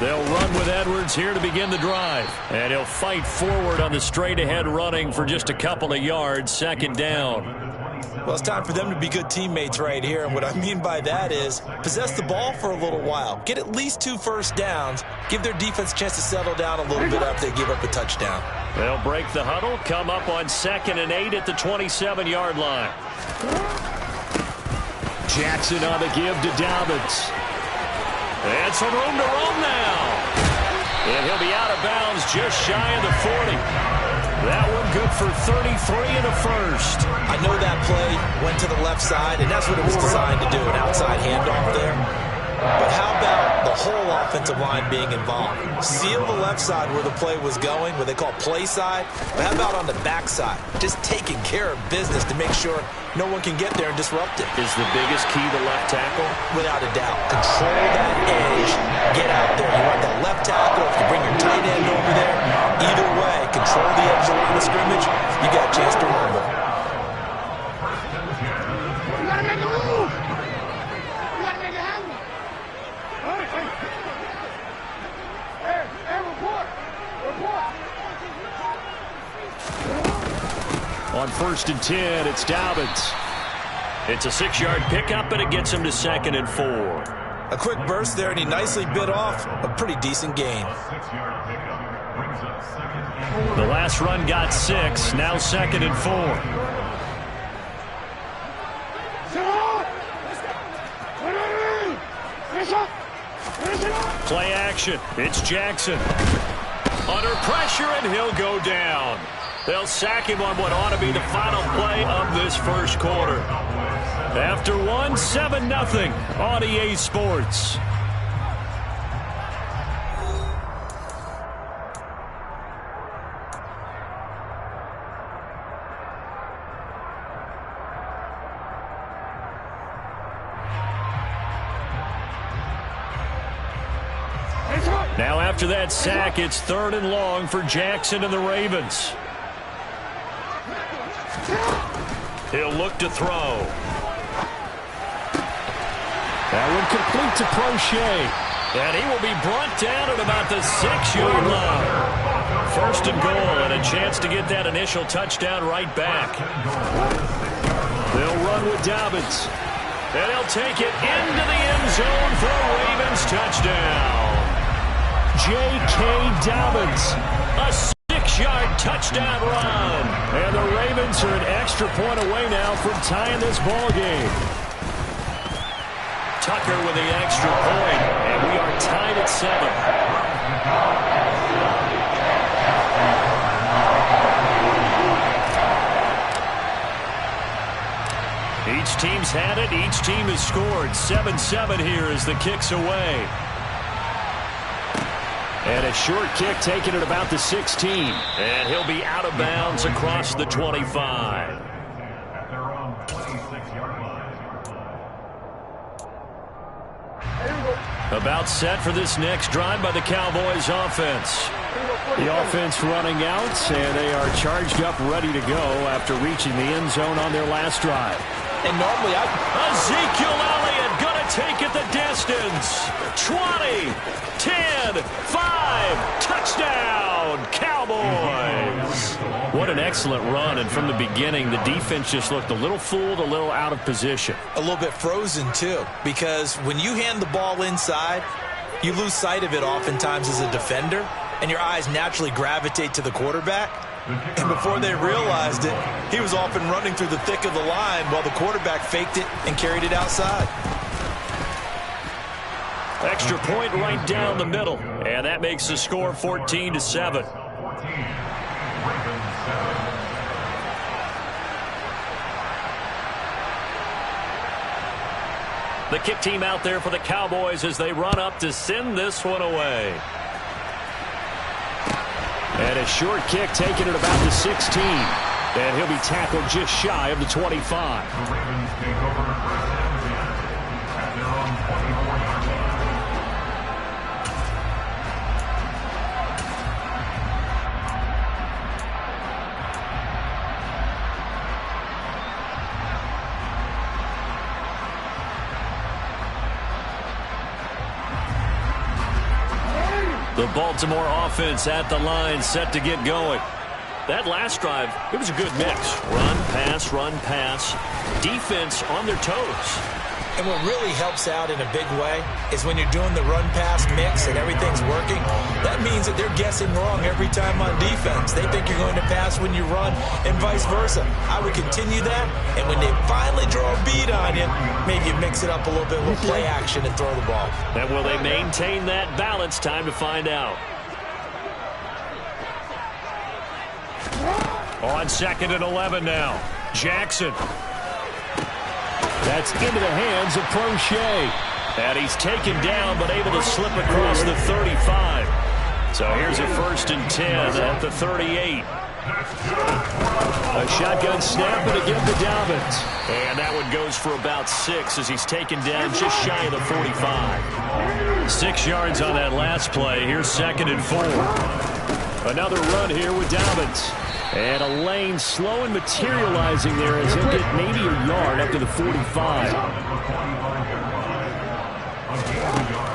They'll run with Edwards here to begin the drive. And he'll fight forward on the straight-ahead running for just a couple of yards. Second down. Well, it's time for them to be good teammates right here. And what I mean by that is possess the ball for a little while. Get at least 2 first downs. Give their defense a chance to settle down a little bit after they give up a touchdown. They'll break the huddle, come up on 2nd and 8 at the 27-yard line. Jackson on the give to Dobbins. And some room to roam now. And he'll be out of bounds just shy of the 40. That one good for 33 and a first. I know that play went to the left side, and that's what it was designed to do, an outside handoff there. But how about the whole offensive line being involved? Seal the left side where the play was going, what they call play side. But how about on the back side? Just taking care of business to make sure no one can get there and disrupt it. Is the biggest key the left tackle? Without a doubt. Control that edge. Get out there. You want the left tackle. If you bring your tight end over there, either way, control the edge of the line of scrimmage, you got a chance to rumble. You gotta make a move. You gotta make a handle. Hey, report. On 1st and 10, it's Dobbins. It's a 6-yard pickup, and it gets him to 2nd and 4. A quick burst there, and he nicely bit off a pretty decent gain. The last run got 6, now 2nd and 4. Play action. It's Jackson. Under pressure, and he'll go down. They'll sack him on what ought to be the final play of this first quarter. After 1, 7-0 on EA Sports. Now after that sack, it's 3rd and long for Jackson and the Ravens. He'll look to throw. That one complete to Prochet. And he will be brought down at about the 6-yard line. 1st and goal, and a chance to get that initial touchdown right back. They'll run with Dobbins. And he'll take it into the end zone for a Ravens touchdown. J.K. Dobbins, a 6-yard touchdown run. And the Ravens are an extra point away now from tying this ball game. Tucker with the extra point, and we are tied at 7. Each team's had it. Each team has scored. 7-7 here as the kick's away. And a short kick taken at about the 16. And he'll be out of bounds across the 25. About set for this next drive by the Cowboys offense. The offense running out, and they are charged up, ready to go after reaching the end zone on their last drive. And normally Ezekiel Elliott going to take it the distance. 20, 10, 5, touchdown, Cowboys. What an excellent run, and from the beginning, the defense just looked a little fooled, a little out of position. A little bit frozen, too, because when you hand the ball inside, you lose sight of it oftentimes as a defender, and your eyes naturally gravitate to the quarterback. And before they realized it, he was off and running through the thick of the line while the quarterback faked it and carried it outside. Extra point right down the middle, and that makes the score 14-7. The kick team out there for the Cowboys as they run up to send this one away. And a short kick taken at about the 16. And he'll be tackled just shy of the 25. The Baltimore offense at the line, set to get going. That last drive, it was a good mix. Run, pass. Defense on their toes. And what really helps out in a big way is when you're doing the run-pass mix and everything's working, that means that they're guessing wrong every time on defense. They think you're going to pass when you run and vice versa. I would continue that, and when they finally draw a bead on you, maybe you mix it up a little bit with play action and throw the ball. And will they maintain that balance? Time to find out. On 2nd and 11 now. Jackson. That's into the hands of Prochet. And he's taken down but able to slip across the 35. So here's a 1st and 10 at the 38. A shotgun snap and again to Dobbins. And that one goes for about 6 as he's taken down just shy of the 45. 6 yards on that last play. Here's 2nd and 4. Another run here with Dobbins. And a lane slow and materializing there as he'll get maybe a yard up to the 45.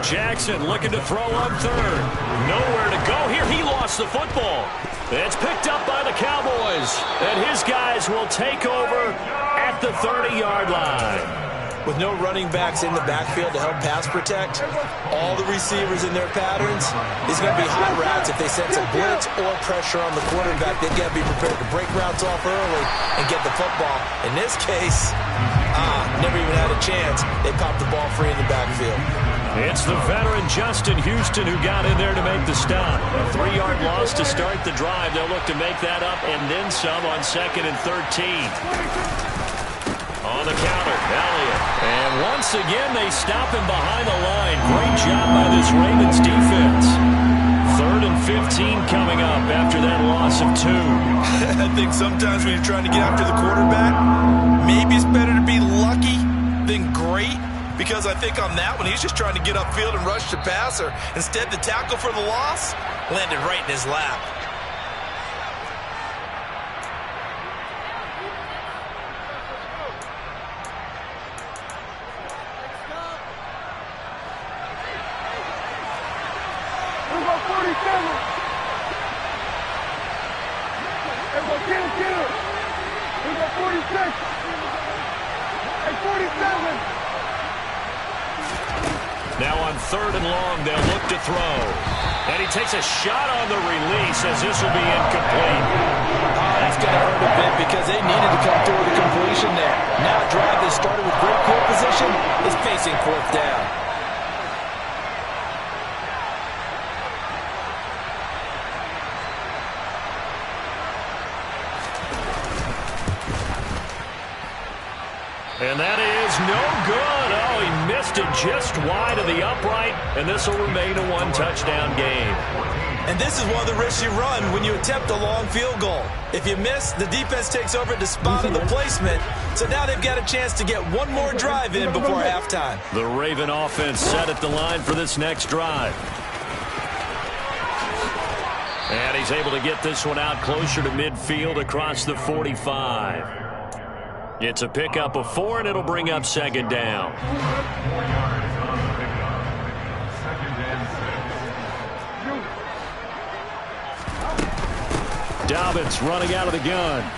Jackson looking to throw on 3rd. Nowhere to go here. He lost the football. It's picked up by the Cowboys. And his guys will take over at the 30-yard line. With no running backs in the backfield to help pass protect, all the receivers in their patterns, there's going to be high routes. If they sense a blitz or pressure on the quarterback, they've got to be prepared to break routes off early and get the football. In this case, never even had a chance. They popped the ball free in the backfield. It's the veteran Justin Houston who got in there to make the stop. A 3-yard loss to start the drive. They'll look to make that up and then some on 2nd and 13. On the counter, Elliott. And once again, they stop him behind the line. Great job by this Ravens defense. 3rd and 15 coming up after that loss of 2. I think sometimes when you're trying to get after the quarterback, maybe it's better to be lucky than great. Because I think on that one, he's just trying to get upfield and rush the passer. Instead, the tackle for the loss landed right in his lap. Now on 3rd and long, they'll look to throw. And he takes a shot on the release as this will be incomplete. That's going to hurt a bit because they needed to come through with a completion there. Now a drive that started with great field position is facing 4th down. And that is no good. Oh, he missed it just wide of the upright, and this will remain a 1-touchdown game. And this is one of the risks you run when you attempt a long field goal. If you miss, the defense takes over at the spot of the placement. So now they've got a chance to get one more drive in before halftime. The Raven offense set at the line for this next drive. And he's able to get this one out closer to midfield across the 45. It's a pickup of 4, and it'll bring up 2nd down. Dobbins running out of the gun.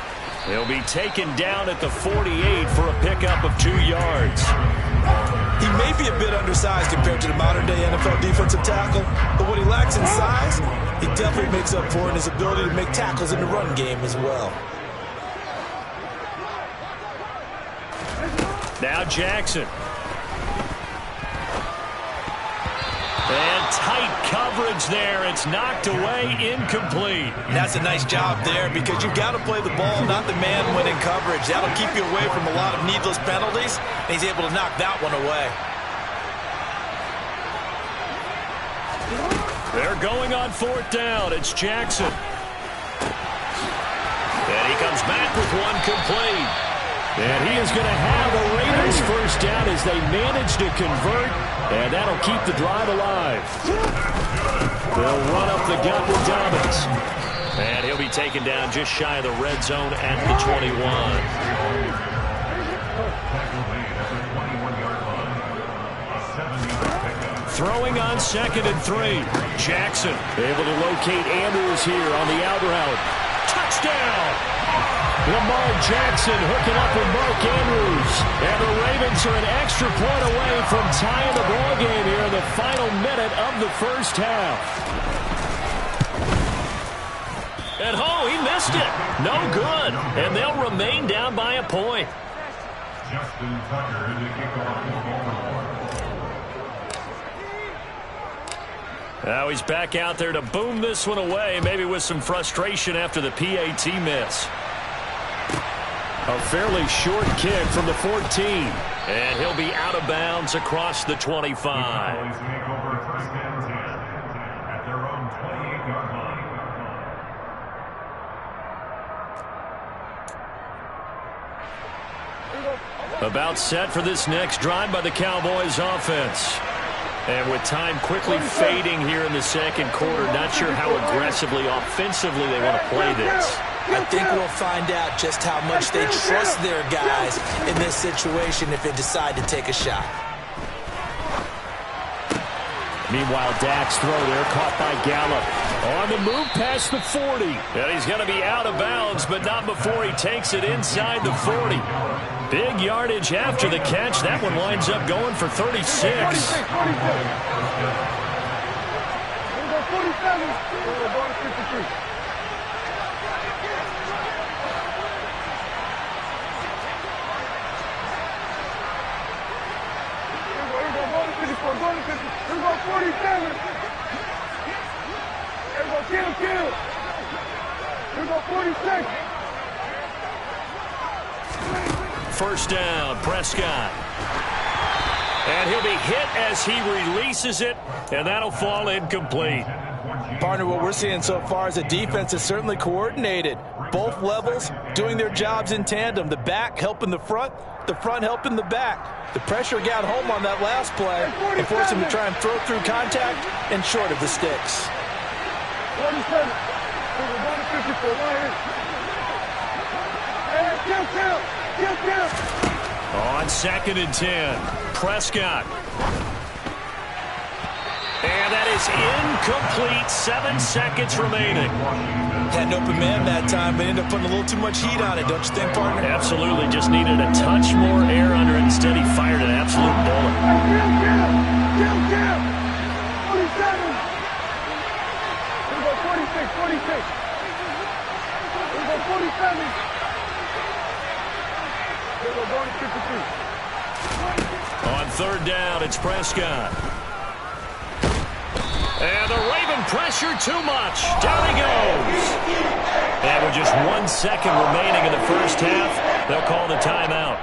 He'll be taken down at the 48 for a pickup of 2 yards. He may be a bit undersized compared to the modern-day NFL defensive tackle, but what he lacks in size, he definitely makes up for in his ability to make tackles in the run game as well. Now Jackson. And tight coverage there. It's knocked away, incomplete. That's a nice job there because you've got to play the ball, not the man when in coverage. That'll keep you away from a lot of needless penalties, and he's able to knock that one away. They're going on 4th down. It's Jackson. And he comes back with one complete. And he is going to have a Raiders 1st down as they manage to convert, and that'll keep the drive alive. They'll run up the gut with Dobbins. And he'll be taken down just shy of the red zone at the 21. throwing on 2nd and 3. Jackson able to locate Andrews here on the out route. Touchdown! Lamar Jackson hooking up with Mark Andrews. And the Ravens are an extra point away from tying the ball game here in the final minute of the first half. And he missed it. No good. And they'll remain down by a point. Justin Tucker in the kickoff. Now he's back out there to boom this one away, maybe with some frustration after the PAT miss. A fairly short kick from the 14. And he'll be out of bounds across the 25. About set for this next drive by the Cowboys offense. And with time quickly fading here in the second quarter, not sure how aggressively, offensively they want to play this. I think we'll find out just how much they trust their guys in this situation if they decide to take a shot. Meanwhile, Dak's throw there caught by Gallup. On the move past the 40. And he's going to be out of bounds, but not before he takes it inside the 40. Big yardage after the catch. That one winds up going for 36. 47. Here we go, 47. Here we go, kill. Here we go, 46. First down, Prescott. And he'll be hit as he releases it, and that'll fall incomplete. Partner, what we're seeing so far is the defense is certainly coordinated. Both levels doing their jobs in tandem. The back helping the front helping the back. The pressure got home on that last play and forced him to try and throw through contact and short of the sticks. 47. Kill. On 2nd and 10, Prescott. And that is incomplete. 7 seconds remaining. Had an open man that time, but ended up putting a little too much heat on it, don't you think, partner? Absolutely. Just needed a touch more air under it. Instead, he fired an absolute bullet. Kill. 47. Here we go, 46. Here we go, 47. Here we go, going to 53. On 3rd down, it's Prescott. And the Raven pressure too much. Down he goes. And with just 1 second remaining in the first half, they'll call the timeout.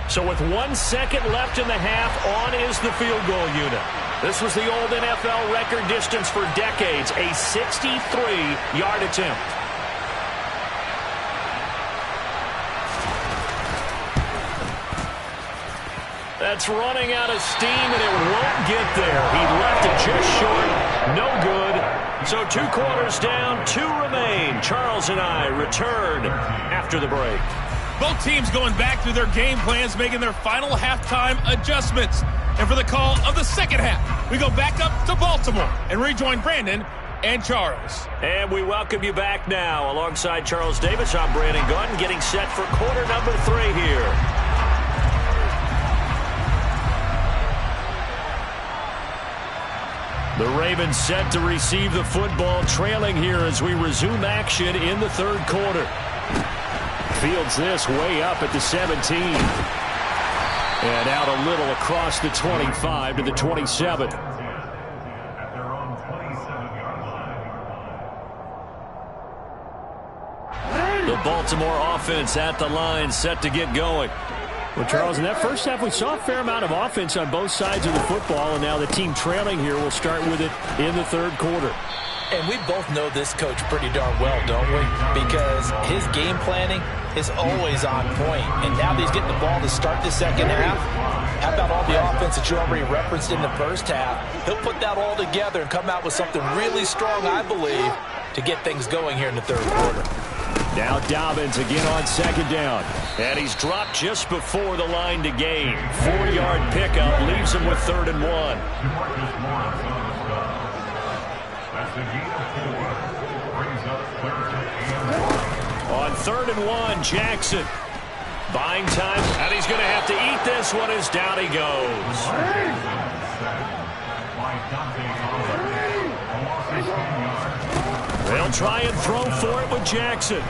So with 1 second left in the half, on is the field goal unit. This was the old NFL record distance for decades, a 63-yard attempt. That's running out of steam, and it won't get there. He left it just short. No good. So 2 quarters down, 2 remain. Charles and I return after the break. Both teams going back through their game plans, making their final halftime adjustments. And for the call of the second half, we go back up to Baltimore and rejoin Brandon and Charles. And we welcome you back now. Alongside Charles Davis, I'm Brandon Gunn, getting set for quarter number 3 here. The Ravens set to receive the football, trailing here as we resume action in the 3rd quarter. Fields this way up at the 17. And out a little across the 25 to the 27. The Baltimore offense at the line, set to get going. Well, Charles, in that first half, we saw a fair amount of offense on both sides of the football, and now the team trailing here will start with it in the 3rd quarter. And we both know this coach pretty darn well, don't we? Because his game planning is always on point. And now that he's getting the ball to start the second half, how about all the offense that you already referenced in the first half? He'll put that all together and come out with something really strong, I believe, to get things going here in the 3rd quarter. Now Dobbins again on second down. And he's dropped just before the line to gain. 4-yard pickup leaves him with 3rd and 1. Demarcus Lawrence on the stop. That's a gain of 4. Brings up 3rd and 1. On 3rd and 1, Jackson. Buying time, and he's going to have to eat this one as down he goes. They'll try and throw for it with Jackson.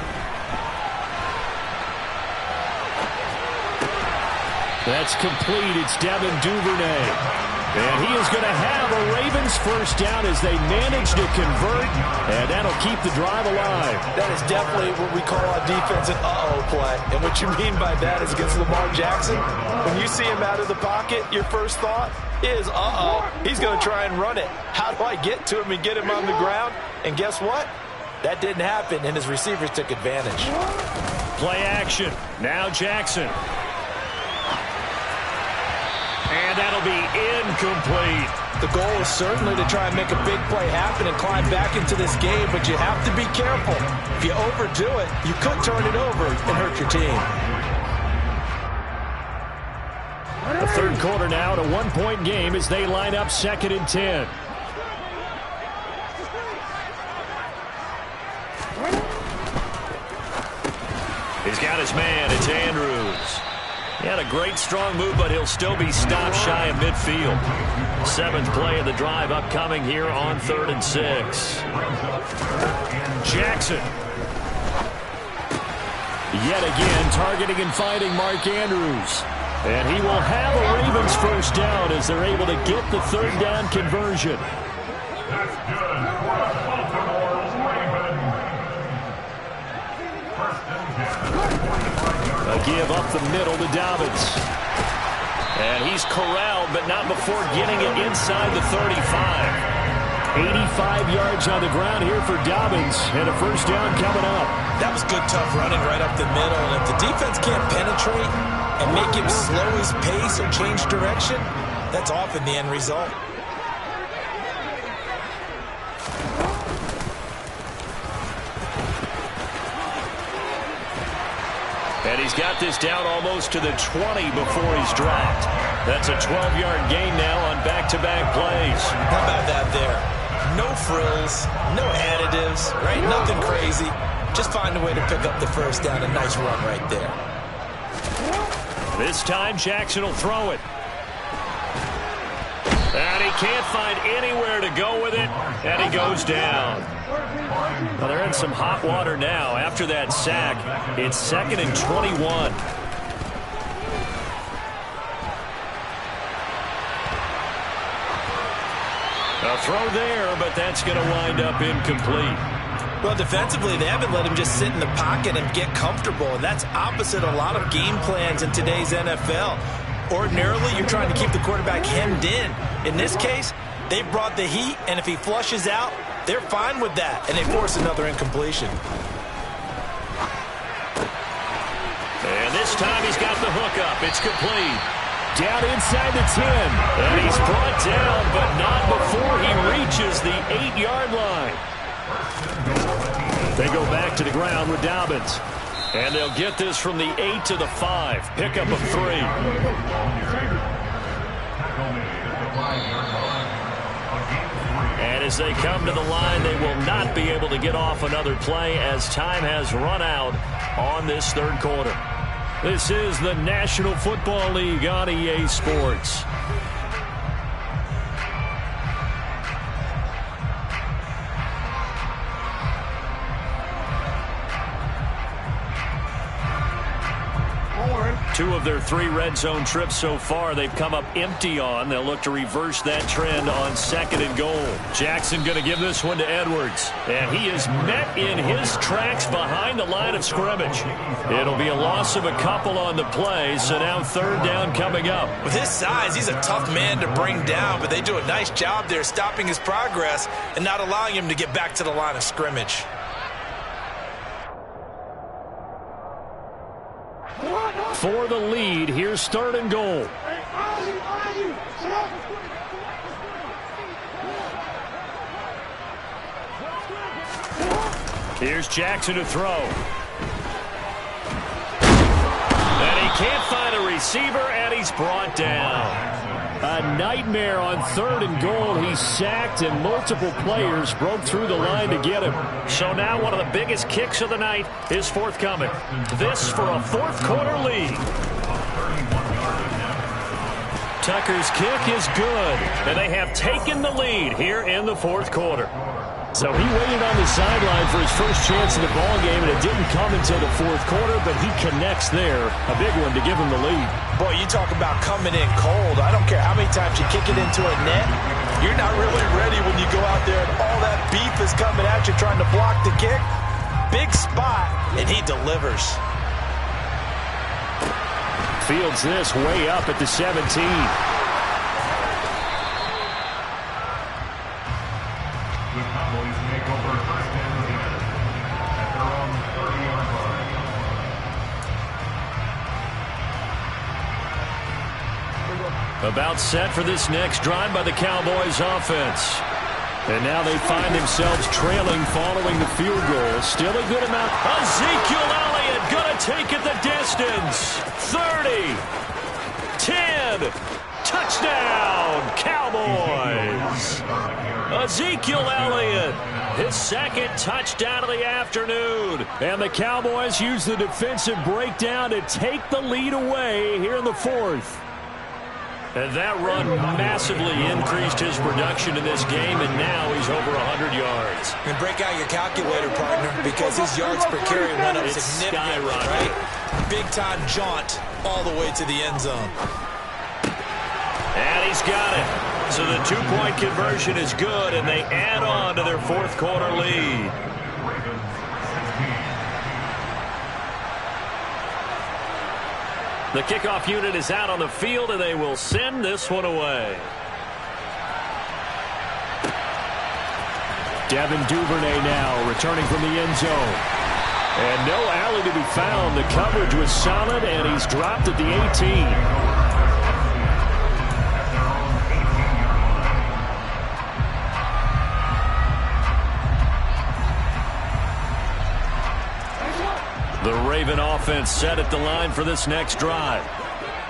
That's complete. It's Devin Duvernay. And he is going to have a Ravens first down as they manage to convert, and that'll keep the drive alive. That is definitely what we call a defensive uh-oh play. And what you mean by that is against Lamar Jackson, when you see him out of the pocket, your first thought is, uh-oh, he's going to try and run it. How do I get to him and get him on the ground? And guess what? That didn't happen, and his receivers took advantage. Play action. Now Jackson. And that'll be incomplete. The goal is certainly to try and make a big play happen and climb back into this game, but you have to be careful. If you overdo it, you could turn it over and hurt your team. The third quarter now at a 1-point game as they line up 2nd and 10. He's got his man. It's Andrews. He had a great strong move, but he'll still be stopped shy of midfield. 7th play of the drive upcoming here on 3rd and 6. Jackson. Yet again targeting and finding Mark Andrews. And he will have a Ravens first down as they're able to get the 3rd down conversion. That's good for the Baltimore Ravens. 1st and 10. A give up the middle to Dobbins. And he's corralled, but not before getting it inside the 35. 85 yards on the ground here for Dobbins, and a first down coming up. That was good, tough running right up the middle. And if the defense can't penetrate and make him slow his pace or change direction, that's often the end result. And he's got this down almost to the 20 before he's dropped. That's a 12-yard gain now on back-to-back plays. How about that there? No frills, no additives, right? Nothing crazy. Just find a way to pick up the first down. A nice run right there. This time, Jackson will throw it. And he can't find anywhere to go with it, and he goes down. Well, they're in some hot water now. After that sack, it's 2nd and 21. A throw there, but that's going to wind up incomplete. Well, defensively, they haven't let him just sit in the pocket and get comfortable, and that's opposite a lot of game plans in today's NFL. Ordinarily, you're trying to keep the quarterback hemmed in. In this case, they brought the heat, and if he flushes out, they're fine with that, and they force another incompletion. And this time he's got the hook up. It's complete. Down inside the 10. And he's brought down, but not before he reaches the 8-yard line. They go back to the ground with Dobbins. And they'll get this from the 8 to the 5. Pickup of 3. And as they come to the line, they will not be able to get off another play as time has run out on this third quarter. This is the National Football League on EA Sports. Two of their 3 red zone trips so far they've come up empty on. They'll look to reverse that trend on 2nd and goal. Jackson going to give this one to Edwards. And he is met in his tracks behind the line of scrimmage. It'll be a loss of a couple on the play, so now 3rd down coming up. With his size, he's a tough man to bring down, but they do a nice job there stopping his progress and not allowing him to get back to the line of scrimmage. For the lead, here's 3rd and goal. Here's Jackson to throw. receiver, and he's brought down. A nightmare on 3rd and goal. He's sacked, and multiple players broke through the line to get him. So now one of the biggest kicks of the night is forthcoming. This for a fourth-quarter lead. Tucker's kick is good, and they have taken the lead here in the fourth quarter. So he waited on the sideline for his first chance in the ballgame, and it didn't come until the fourth quarter, but he connects there. A big one to give him the lead. Boy, you talk about coming in cold. I don't care how many times you kick it into a net. You're not really ready when you go out there and all that beef is coming at you trying to block the kick. Big spot, and he delivers. Fields this way up at the 17. The Cowboys make over first and 10 at their own 30-yard line. About set for this next drive by the Cowboys offense. And now they find themselves trailing following the field goal. Still a good amount. Ezekiel Elliott going to take it the distance. 30. 10. Touchdown, Cowboys. Ezekiel Elliott, his second touchdown of the afternoon. And the Cowboys use the defensive breakdown to take the lead away here in the fourth. And that run massively increased his production in this game, and now he's over 100 yards. And break out your calculator, partner, because his yards per carry went up significantly, right? Big-time jaunt all the way to the end zone. And he's got it. So the two-point conversion is good, and they add on to their fourth-quarter lead. The kickoff unit is out on the field, and they will send this one away. Devin Duvernay now returning from the end zone. And no alley to be found. The coverage was solid, and he's dropped at the 18. The Raven offense set at the line for this next drive.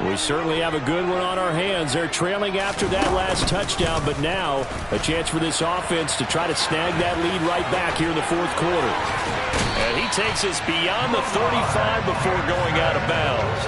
We certainly have a good one on our hands. They're trailing after that last touchdown, but now a chance for this offense to try to snag that lead right back here in the fourth quarter. And he takes us beyond the 35 before going out of bounds.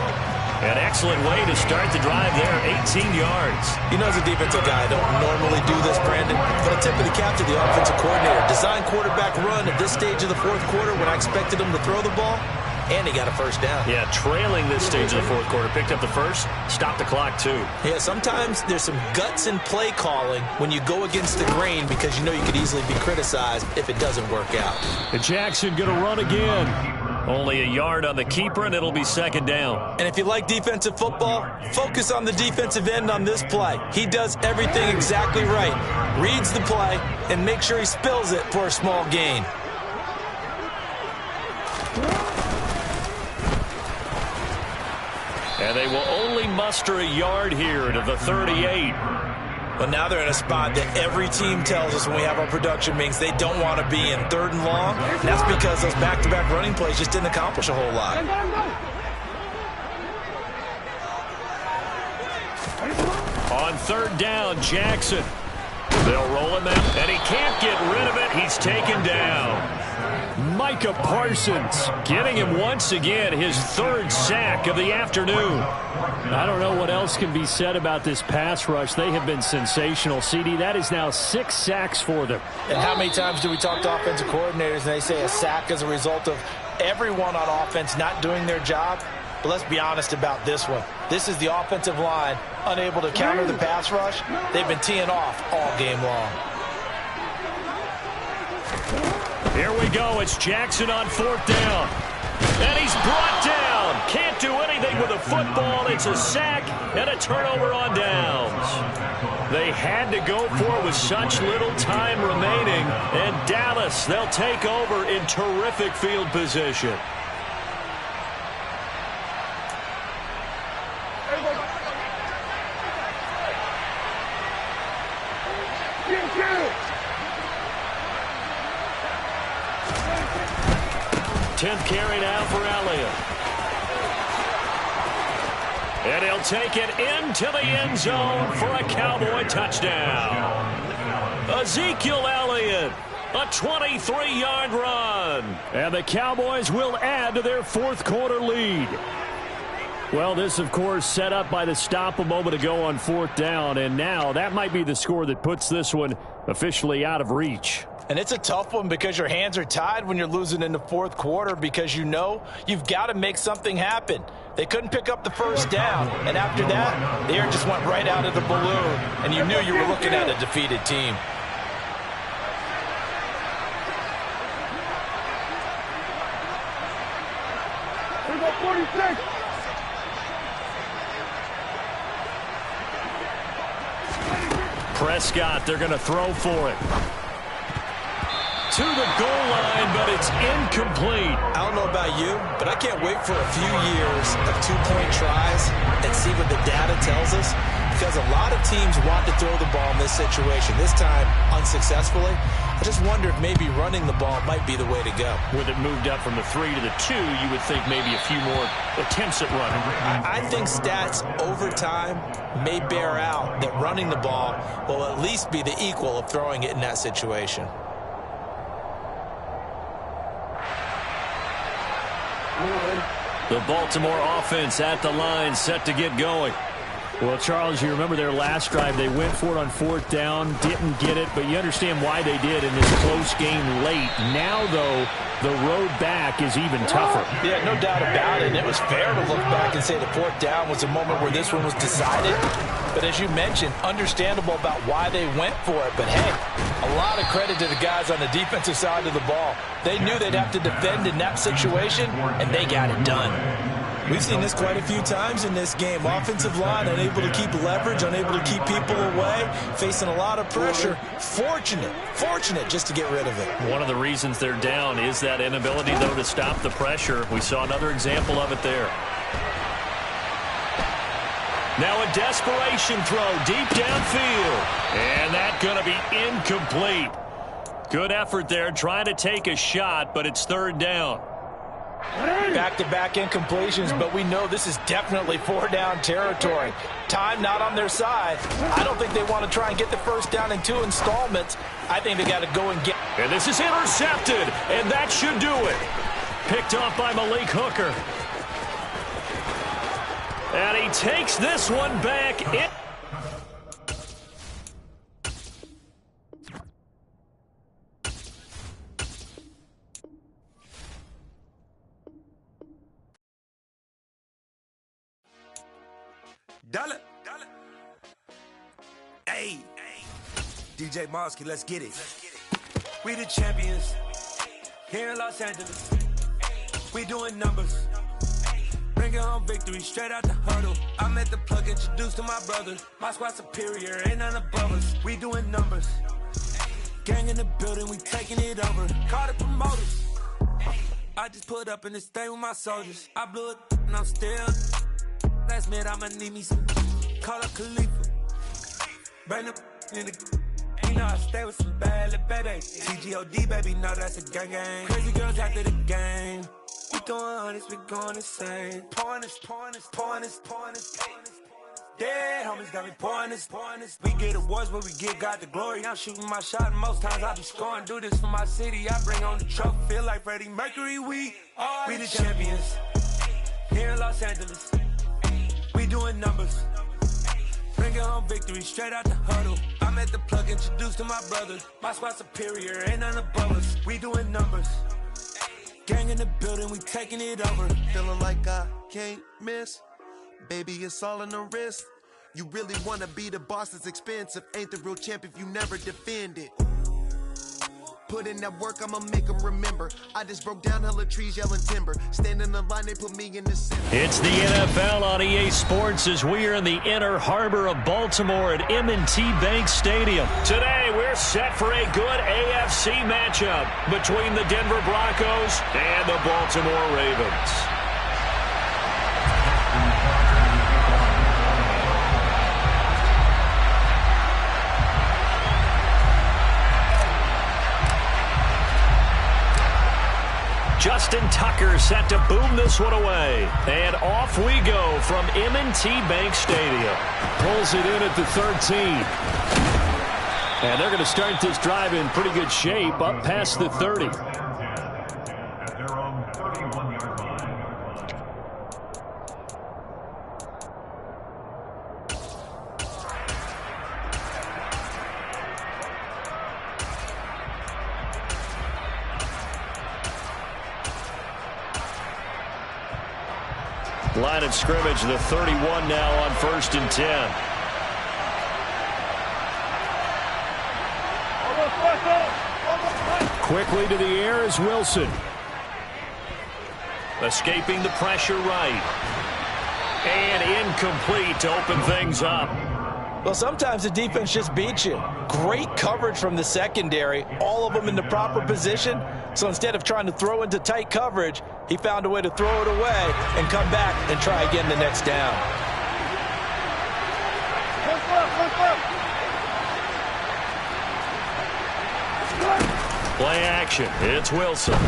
An excellent way to start the drive there, 18 yards. You know, as a defensive guy, I don't normally do this, Brandon, but a tip of the cap to the offensive coordinator. Design quarterback run at this stage of the fourth quarter when I expected him to throw the ball, and he got a first down. Yeah, trailing this stage of the fourth quarter. Picked up the first, stopped the clock too. Yeah, sometimes there's some guts in play calling when you go against the grain because you know you could easily be criticized if it doesn't work out. And Jackson going to run again. Only a yard on the keeper, and it'll be second down. And if you like defensive football, focus on the defensive end on this play. He does everything exactly right. Reads the play and makes sure he spills it for a small gain. And they will only muster a yard here to the 38. But now they're in a spot that every team tells us when we have our production meetings they don't want to be in, 3rd and long. And that's because those back-to-back running plays just didn't accomplish a whole lot. On 3rd down, Jackson. They'll roll him out, and he can't get rid of it. He's taken down. Micah Parsons getting him once again, his 3rd sack of the afternoon. I don't know what else can be said about this pass rush. They have been sensational, CD. That is now 6 sacks for them. And how many times do we talk to offensive coordinators and they say a sack is a result of everyone on offense not doing their job? But let's be honest about this one. This is the offensive line unable to counter the pass rush. They've been teeing off all game long. Here we go. It's Jackson on 4th down. And he's brought down. Can't do anything with a football. It's a sack and a turnover on downs. They had to go for it with such little time remaining. And Dallas, they'll take over in terrific field position. Tenth carry now for Elliott. And he'll take it into the end zone for a Cowboy touchdown. Ezekiel Elliott, a 23-yard run. And the Cowboys will add to their fourth quarter lead. Well, this, of course, set up by the stop a moment ago on fourth down. And now that might be the score that puts this one officially out of reach. And it's a tough one because your hands are tied when you're losing in the fourth quarter because you know you've got to make something happen. They couldn't pick up the first down, and after that, the air just went right out of the balloon, and you knew you were looking at a defeated team. Here we go, 46. Prescott, they're going to throw for it. To the goal line, but it's incomplete. I don't know about you, but I can't wait for a few years of two-point tries and see what the data tells us, because a lot of teams want to throw the ball in this situation, this time unsuccessfully. I just wonder if maybe running the ball might be the way to go. With it moved up from the 3 to the 2, you would think maybe a few more attempts at running. I think stats over time may bear out that running the ball will at least be the equal of throwing it in that situation. The Baltimore offense at the line, set to get going. Well, Charles, you remember their last drive. They went for it on fourth down, didn't get it, but you understand why they did in this close game late. Now, though, the road back is even tougher. Yeah, no doubt about it. And it was fair to look back and say the fourth down was a moment where this one was decided. But as you mentioned, understandable about why they went for it. But, hey, a lot of credit to the guys on the defensive side of the ball. They knew they'd have to defend in that situation, and they got it done. We've seen this quite a few times in this game. Offensive line unable to keep leverage, unable to keep people away, facing a lot of pressure. Fortunate just to get rid of it. One of the reasons they're down is that inability, though, to stop the pressure. We saw another example of it there. Now a desperation throw deep downfield. And that's going to be incomplete. Good effort there, trying to take a shot, but it's third down. Back-to-back incompletions, but we know this is definitely four-down territory. Time not on their side. I don't think they want to try and get the first down in 2 installments. I think they got to go and get. And this is intercepted, and that should do it. Picked off by Malik Hooker. And he takes this one back. Dollar. Hey. DJ Mosky, let's get it. We the champions here in Los Angeles. We doing numbers. Bringing home victory straight out the huddle. I'm at the plug, introduced to my brother. My squad superior, ain't none above us. We doing numbers. Gang in the building, we taking it over. Call the promoters. I just put up in this thing with my soldiers. I blew it and I'm still. Last minute, I'ma need me some. Call up Khalifa. Bring up in the. You know I stay with some bad little baby. TGOD, baby, no, that's a gang gang. Crazy girls after the game. We throwing hundreds, we going insane. Pouring this. Dead homies got me pouring this. We get awards, but we give God the glory. I'm shooting my shot, and most times I be scoring. Do this for my city, I bring on the trophy. Feel like Freddie Mercury, we the champions. Here in Los Angeles. We doing numbers. Bringing home victory straight out the huddle. I'm at the plug, introduced to my brother. My squad superior, ain't none above us. We doing numbers. Gang in the building, we taking it over. Feeling like I can't miss. Baby, it's all in the wrist. You really wanna be the boss, it's expensive. Ain't the real champ if you never defend it. Put in that work, I'ma make them remember. I just broke down hella trees, yelling timber. Stand in the line, they put me in the center. It's the NFL on EA Sports as we are in the inner harbor of Baltimore at M&T Bank Stadium. Today, we're set for a good AFC matchup between the Denver Broncos and the Baltimore Ravens. Justin Tucker set to boom this one away. And off we go from M&T Bank Stadium. Pulls it in at the 13. And they're going to start this drive in pretty good shape up past the 30. At their own 31-yard line. Line of scrimmage, the 31 now on 1st and 10. Quickly to the air is Wilson. Escaping the pressure right. And incomplete to open things up. Well, sometimes the defense just beats you. Great coverage from the secondary, all of them in the proper position. So instead of trying to throw into tight coverage, he found a way to throw it away and come back and try again the next down. Play action. It's Wilson.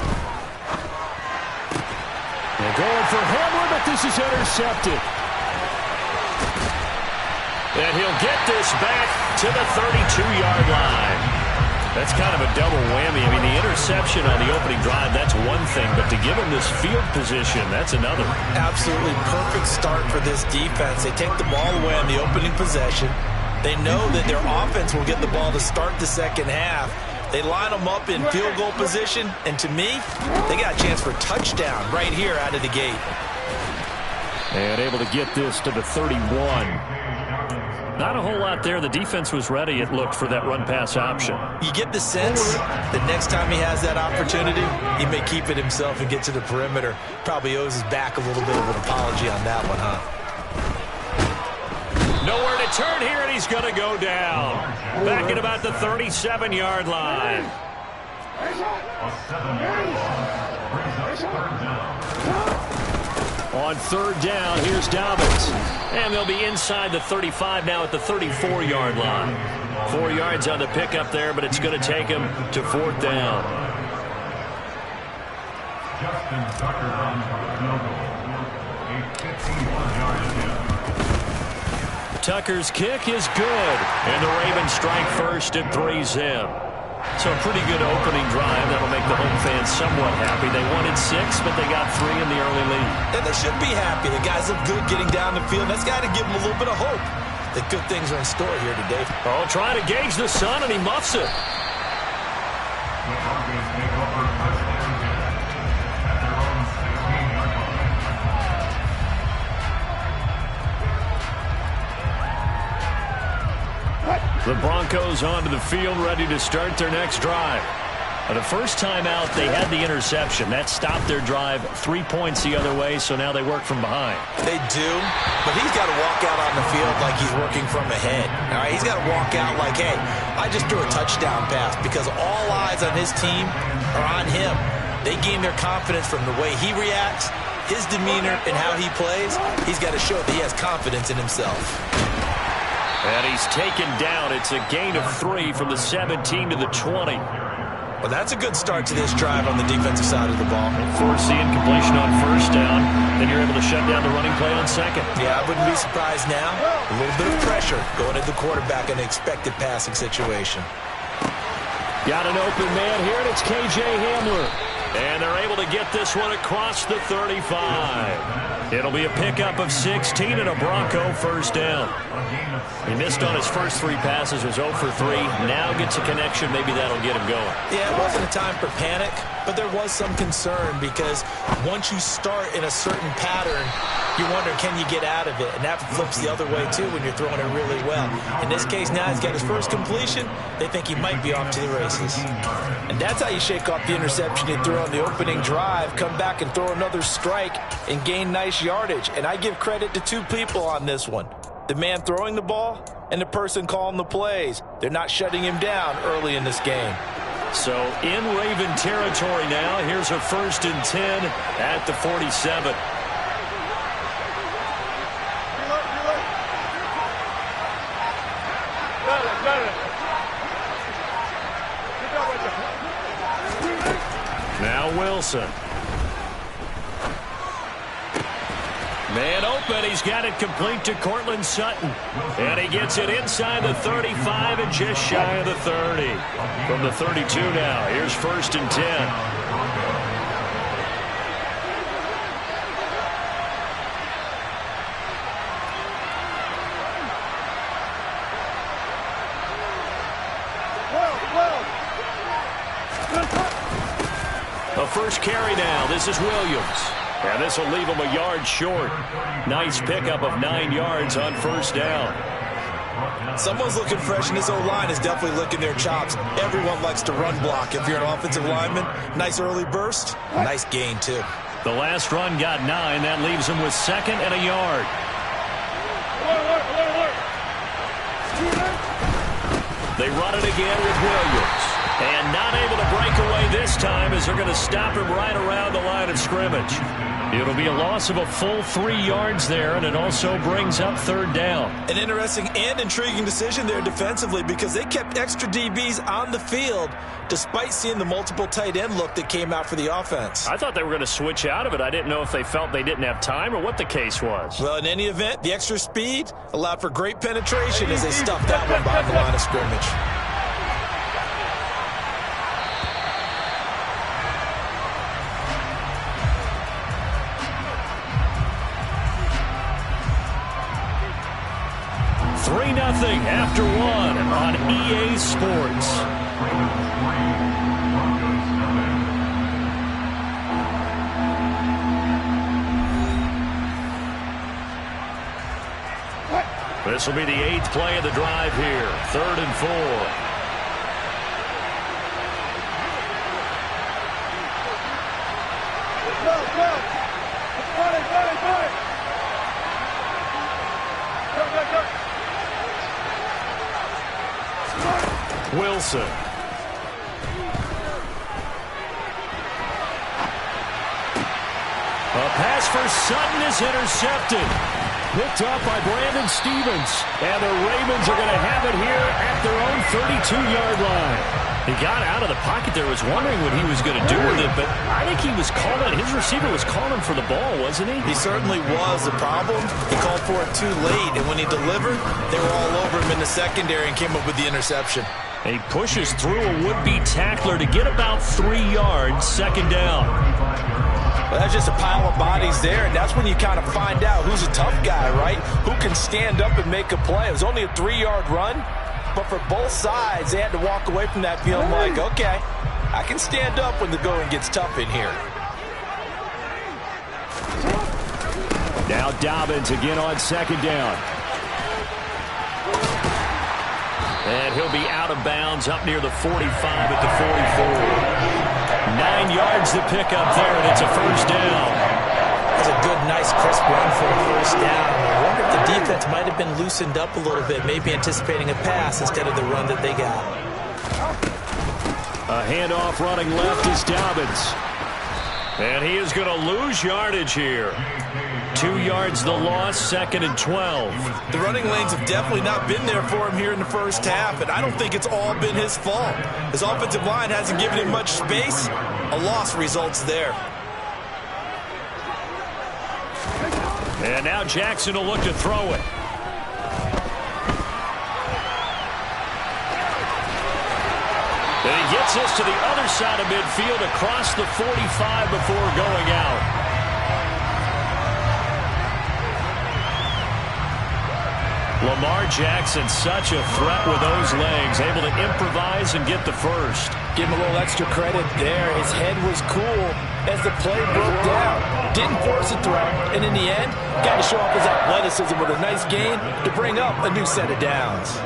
They're going for Hamler, but this is intercepted. And he'll get this back to the 32-yard line. That's kind of a double whammy. I mean, the interception on the opening drive, that's one thing. But to give him this field position, that's another. Absolutely perfect start for this defense. They take the ball away on the opening possession. They know that their offense will get the ball to start the second half. They line them up in field goal position. And to me, they got a chance for a touchdown right here out of the gate. And able to get this to the 31. Not a whole lot there. The defense was ready, it looked, for that run-pass option. You get the sense that next time he has that opportunity, he may keep it himself and get to the perimeter. Probably owes his back a little bit of an apology on that one, huh? Nowhere to turn here, and he's going to go down. Back at about the 37-yard line. A 7-yard loss brings up 3rd down. On 3rd down, here's Dobbins. And they'll be inside the 35 now at the 34-yard line. 4 yards on the pickup there, but it's going to take him to 4th down. Justin Tucker runs for the field goal. A 51-yard attempt. Tucker's kick is good. And the Ravens strike first at 3-zip. So a pretty good opening drive. That'll make the home fans somewhat happy. They wanted 6, but they got 3 in the early lead. And they should be happy. The guys look good getting down the field. That's got to give them a little bit of hope that good things are in store here today. Oh, trying to gauge the sun, and he muffs it. The Broncos take over first and 10 at their own 16-yard line. The Broncos onto the field, ready to start their next drive. The first time out, they had the interception. That stopped their drive 3 points the other way, so now they work from behind. They do, but he's got to walk out on the field like he's working from ahead. All right, he's got to walk out like, hey, I just threw a touchdown pass, because all eyes on his team are on him. They gain their confidence from the way he reacts, his demeanor, and how he plays. He's got to show that he has confidence in himself. And he's taken down. It's a gain of 3 from the 17 to the 20. Well, that's a good start to this drive on the defensive side of the ball. Force the incompletion on 1st down. Then you're able to shut down the running play on 2nd. Yeah, I wouldn't be surprised now. A little bit of pressure going at the quarterback in an expected passing situation. Got an open man here, and it's K.J. Hamler. And they're able to get this one across the 35. It'll be a pickup of 16 and a Bronco 1st down. He missed on his first 3 passes, was 0 for 3. Now gets a connection. Maybe that'll get him going. Yeah, it wasn't a time for panic, but there was some concern because once you start in a certain pattern, you wonder, can you get out of it? And that flips the other way, too, when you're throwing it really well. In this case, now he's got his first completion. They think he might be off to the races. And that's how you shake off the interception he threw on the opening drive, come back and throw another strike and gain nice yardage. And I give credit to 2 people on this one. The man throwing the ball and the person calling the plays. They're not shutting him down early in this game. So in Raven territory now, here's a 1st and 10 at the 47. Now Wilson. Man open. He's got it complete to Courtland Sutton. And he gets it inside the 35 and just shy of the 30. From the 32 now. Here's 1st and 10. A first carry now. This is Williams. And this will leave him a yard short. Nice pickup of 9 yards on 1st down. Someone's looking fresh, and this O-line is definitely licking their chops. Everyone likes to run block. If you're an offensive lineman, nice early burst, nice gain, too. The last run got 9. That leaves him with 2nd and a yard. They run it again with Williams. And not able to break away this time as they're going to stop him right around the line of scrimmage. It'll be a loss of a full 3 yards there, and it also brings up 3rd down. An interesting and intriguing decision there defensively because they kept extra DBs on the field despite seeing the multiple tight end look that came out for the offense. I thought they were going to switch out of it. I didn't know if they felt they didn't have time or what the case was. Well, in any event, the extra speed allowed for great penetration as they stuffed that one behind the line of scrimmage. Nothing after 1 on EA Sports. This will be the 8th play of the drive here. 3rd and 4. Wilson. A pass for Sutton is intercepted. Picked up by Brandon Stephens. And the Ravens are going to have it here at their own 32-yard line. He got out of the pocket there, was wondering what he was going to do with it, but I think he was calling, his receiver was calling for the ball, wasn't he? He certainly was. The problem, he called for it too late, and when he delivered, they were all over him in the secondary and came up with the interception. And he pushes through a would-be tackler to get about 3 yards, 2nd down. Well, that's just a pile of bodies there, and that's when you kind of find out who's a tough guy, right? Who can stand up and make a play. It was only a 3-yard run, but for both sides, they had to walk away from that feeling like, okay, I can stand up when the going gets tough in here. Now Dobbins again on 2nd down. And he'll be out of bounds up near the 45 at the 44. 9 yards to pick up there, and it's a 1st down. That's a good, nice, crisp run for a 1st down. I wonder if the defense might have been loosened up a little bit, maybe anticipating a pass instead of the run that they got. A handoff running left is Dobbins. And he is going to lose yardage here. 2 yards the loss, 2nd and 12. The running lanes have definitely not been there for him here in the 1st half, and I don't think it's all been his fault. His offensive line hasn't given him much space. A loss results there. And now Jackson will look to throw it. And he gets this to the other side of midfield across the 45 before going out. Lamar Jackson, such a threat with those legs, able to improvise and get the 1st. Give him a little extra credit there. His head was cool as the play broke down. Didn't force a throw, and in the end, got to show off his athleticism with a nice gain to bring up a new set of downs.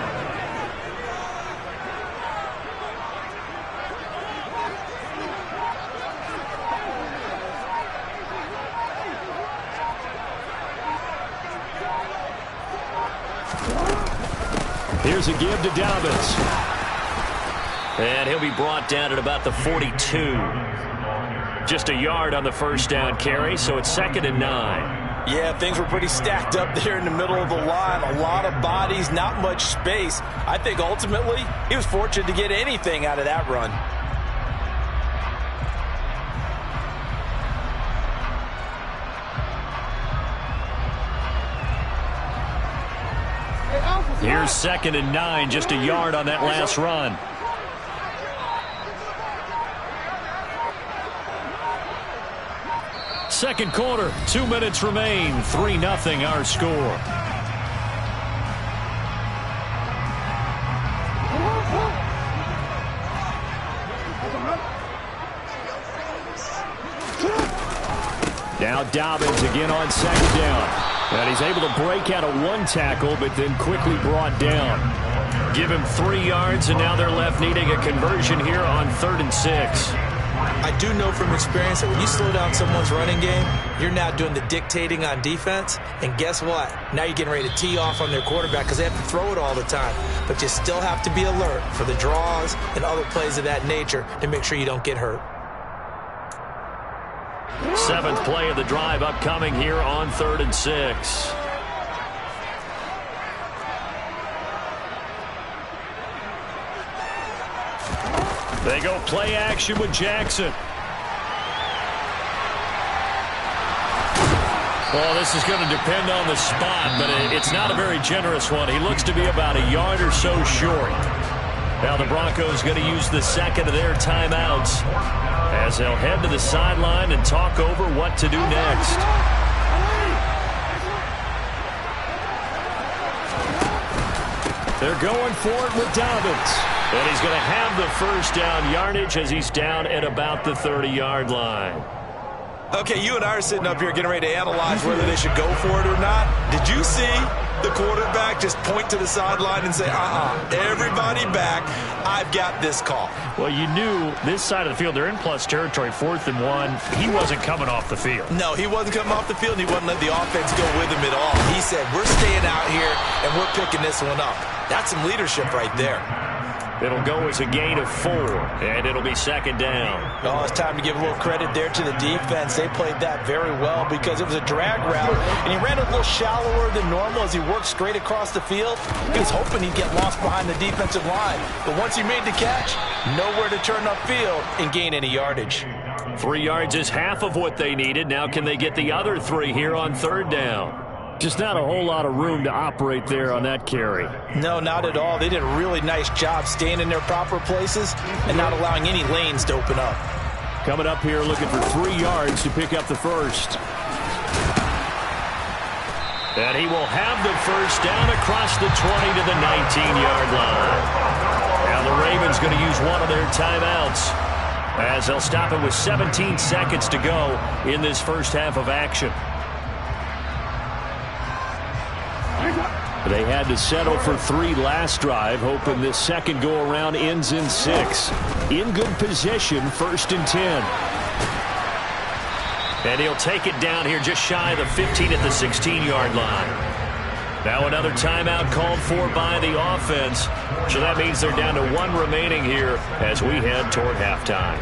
Here's a give to Dobbins. And he'll be brought down at about the 42. Just a yard on the 1st down carry, so it's 2nd and 9. Yeah, things were pretty stacked up there in the middle of the line. A lot of bodies, not much space. I think ultimately he was fortunate to get anything out of that run. Here's 2nd and 9, just a yard on that last run. Second quarter, 2 minutes remain. 3-0 our score. Now Dobbins again on 2nd down. And he's able to break out of 1 tackle, but then quickly brought down. Give him 3 yards, and now they're left needing a conversion here on 3rd and 6. I do know from experience that when you slow down someone's running game, you're now doing the dictating on defense. And guess what? Now you're getting ready to tee off on their quarterback because they have to throw it all the time. But you still have to be alert for the draws and other plays of that nature to make sure you don't get hurt. 7th play of the drive upcoming here on 3rd and 6. They go play action with Jackson. Well, this is going to depend on the spot, but it's not a very generous one. He looks to be about a yard or so short. Now the Broncos going to use the 2nd of their timeouts as they'll head to the sideline and talk over what to do next. They're going for it with Dobbins. And he's going to have the first down yardage as he's down at about the 30-yard line. Okay, you and I are sitting up here getting ready to analyze whether they should go for it or not. Did you see the quarterback just point to the sideline and say, everybody back, I've got this call? Well, you knew this side of the field, they're in plus territory, 4th and 1. He wasn't coming off the field. No, he wasn't coming off the field, and he wouldn't let the offense go with him at all. He said, we're staying out here, and we're picking this one up. That's some leadership right there. It'll go as a gain of 4, and it'll be 2nd down. Oh, it's time to give a little credit there to the defense. They played that very well because it was a drag route, and he ran a little shallower than normal as he worked straight across the field. He was hoping he'd get lost behind the defensive line, but once he made the catch, nowhere to turn upfield and gain any yardage. 3 yards is half of what they needed. Now can they get the other 3 here on 3rd down? Just not a whole lot of room to operate there on that carry. No, not at all. They did a really nice job staying in their proper places and not allowing any lanes to open up. Coming up here looking for 3 yards to pick up the first. And he will have the first down across the 20 to the 19-yard line. Now the Ravens going to use one of their timeouts as they'll stop it with 17 seconds to go in this first half of action. They had to settle for 3 last drive, hoping this second go-around ends in 6. In good position, 1st and 10. And he'll take it down here just shy of the 15 at the 16-yard line. Now another timeout called for by the offense. So that means they're down to 1 remaining here as we head toward halftime.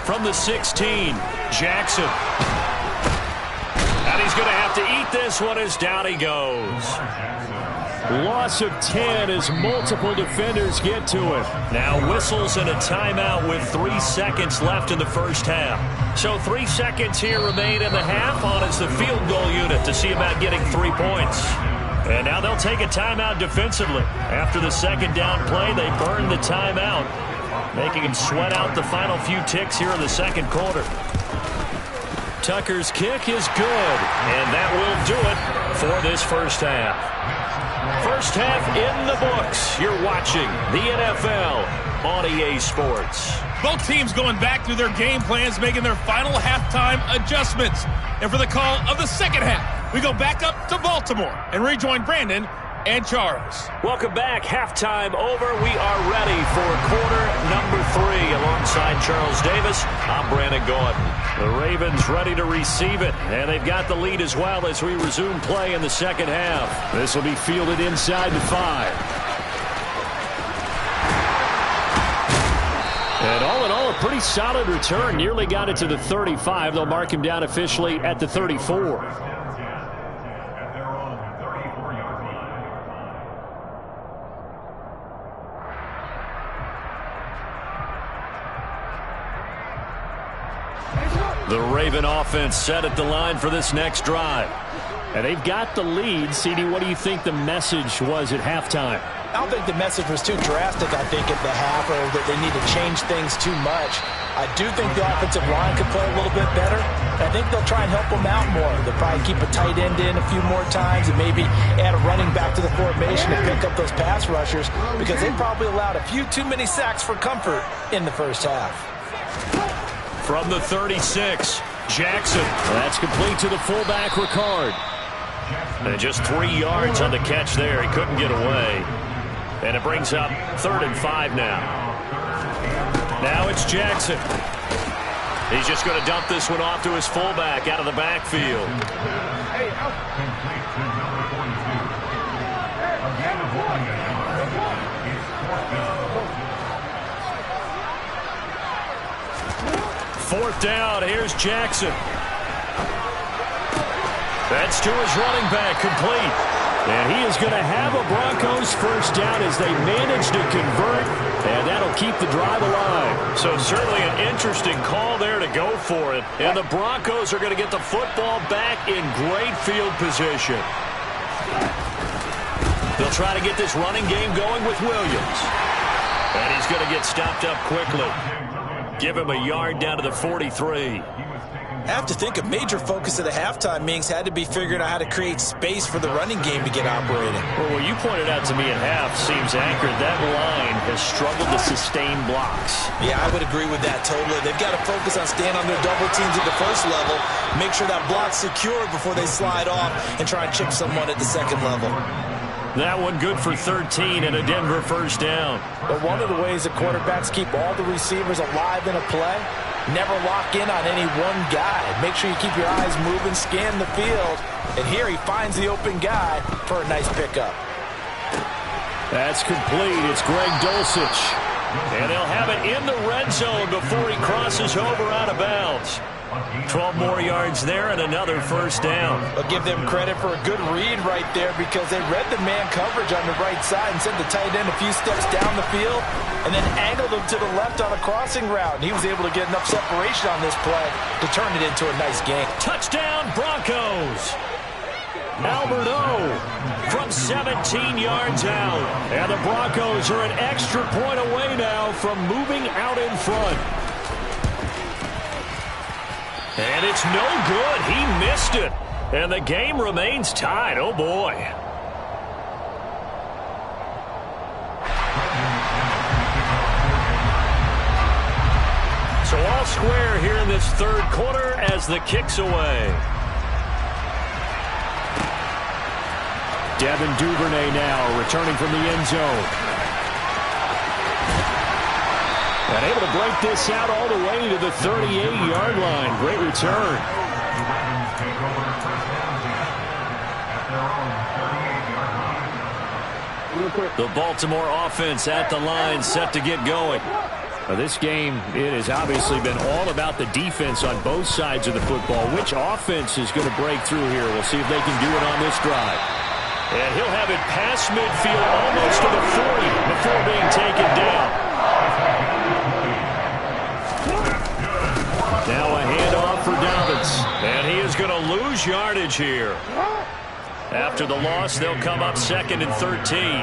From the 16, Jackson. And he's going to have to eat this one as down he goes. Loss of 10 as multiple defenders get to it. Now whistles and a timeout with 3 seconds left in the first half. So 3 seconds here remain in the half on as the field goal unit to see about getting 3 points. And now they'll take a timeout defensively. After the second down play, they burn the timeout, making him sweat out the final few ticks here in the second quarter. Tucker's kick is good, and that will do it for this first half. First half in the books. You're watching the NFL on EA Sports. Both teams going back through their game plans, making their final halftime adjustments. And for the call of the second half, we go back up to Baltimore and rejoin Brandon and Charles. Welcome back. Halftime over. We are ready for quarter number 3. Alongside Charles Davis, I'm Brandon Gordon. The Ravens ready to receive it, and they've got the lead as well as we resume play in the second half. This will be fielded inside the 5. And all in all, a pretty solid return. Nearly got it to the 35. They'll mark him down officially at the 34. The Raven offense set at the line for this next drive. And they've got the lead. CD, what do you think the message was at halftime? I don't think the message was too drastic, I think, at the half, or that they need to change things too much. I do think the offensive line could play a little bit better. I think they'll try and help them out more. They'll probably keep a tight end in a few more times and maybe add a running back to the formation to pick up those pass rushers, because they probably allowed a few too many sacks for comfort in the first half. From the 36, Jackson. That's complete to the fullback, Ricard. And just 3 yards on the catch there. He couldn't get away. And it brings up 3rd and 5 now. Now it's Jackson. He's just going to dump this one off to his fullback out of the backfield. Fourth down. Here's Jackson. That's to his running back, complete. And he is going to have a Broncos first down as they manage to convert, and that'll keep the drive alive. So certainly an interesting call there to go for it. And the Broncos are going to get the football back in great field position. They'll try to get this running game going with Williams. And he's going to get stopped up quickly. Give him a yard down to the 43. I have to think a major focus of the halftime meetings had to be figuring out how to create space for the running game to get operating. Well, what you pointed out to me at half seems accurate. That line has struggled to sustain blocks. Yeah, I would agree with that totally. They've got to focus on staying on their double teams at the first level, make sure that block's secured before they slide off and try and chip someone at the second level. That one good for 13 and a Denver first down. But one of the ways the quarterbacks keep all the receivers alive in a play, never lock in on any one guy. Make sure you keep your eyes moving, scan the field. And here he finds the open guy for a nice pickup. That's complete. It's Greg Dulcich. And they'll have it in the red zone before he crosses over out of bounds. 12 more yards there and another first down. I'll give them credit for a good read right there, because they read the man coverage on the right side and sent the tight end a few steps down the field and then angled him to the left on a crossing route. And he was able to get enough separation on this play to turn it into a nice game. Touchdown, Broncos! Albert O from 17 yards out. And the Broncos are an extra point away now from moving out in front. And it's no good. He missed it. And the game remains tied. Oh, boy. So all square here in this third quarter as the kick's away. Devin Duvernay now returning from the end zone. And able to break this out all the way to the 38-yard line. Great return. The Baltimore offense at the line, set to get going. Now this game, it has obviously been all about the defense on both sides of the football. Which offense is going to break through here? We'll see if they can do it on this drive. And he'll have it past midfield almost to the 40 before being taken down. Now a handoff for Dobbins. And he is going to lose yardage here. After the loss, they'll come up 2nd and 13.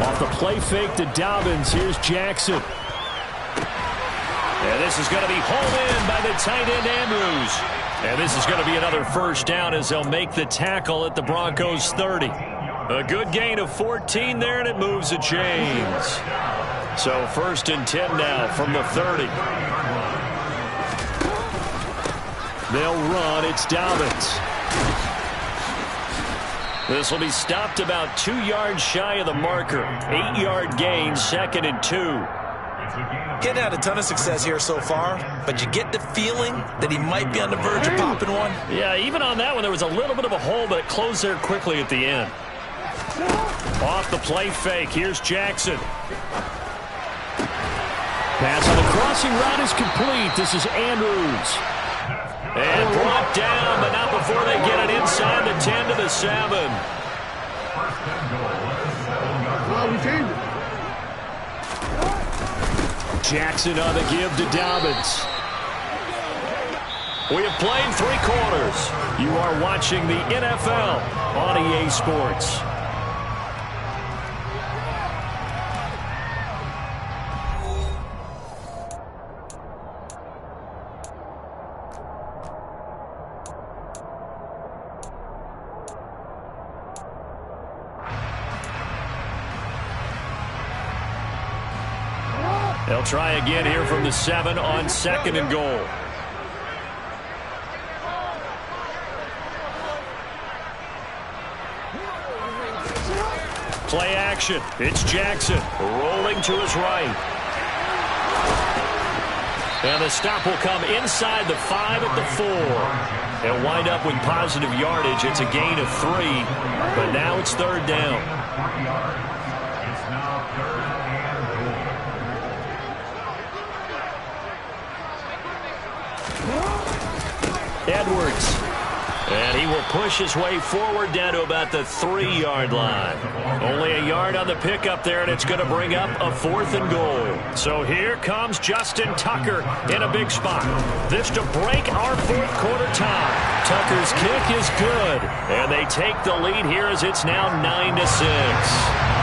Off the play fake to Dobbins, here's Jackson. And this is going to be hauled in by the tight end Andrews. And this is going to be another first down as they'll make the tackle at the Broncos 30. A good gain of 14 there, and it moves the chains. So 1st and 10 now from the 30. They'll run. It's Dobbins. This will be stopped about 2 yards shy of the marker. 8-yard gain, 2nd and 2. Getting had a ton of success here so far, but you get the feeling that he might be on the verge of popping one. Yeah, even on that one, there was a little bit of a hole, but it closed there quickly at the end. Off the play fake, here's Jackson. Pass on the crossing route is complete. This is Andrews. And brought down, but not before they get it inside the 10 to the 7. Jackson on the give to Dobbins. We have played 3 quarters. You are watching the NFL on EA Sports. They'll try again here from the 7 on 2nd and goal. Play action. It's Jackson rolling to his right. And the stop will come inside the 5 at the 4. They'll wind up with positive yardage. It's a gain of 3, but now it's 3rd down. It's now 3rd and goal. Edwards. And he will push his way forward down to about the 3-yard line. Only a yard on the pickup there, and it's going to bring up a 4th and goal. So here comes Justin Tucker in a big spot. This to break our 4th quarter tie. Tucker's kick is good, and they take the lead here as it's now 9-6.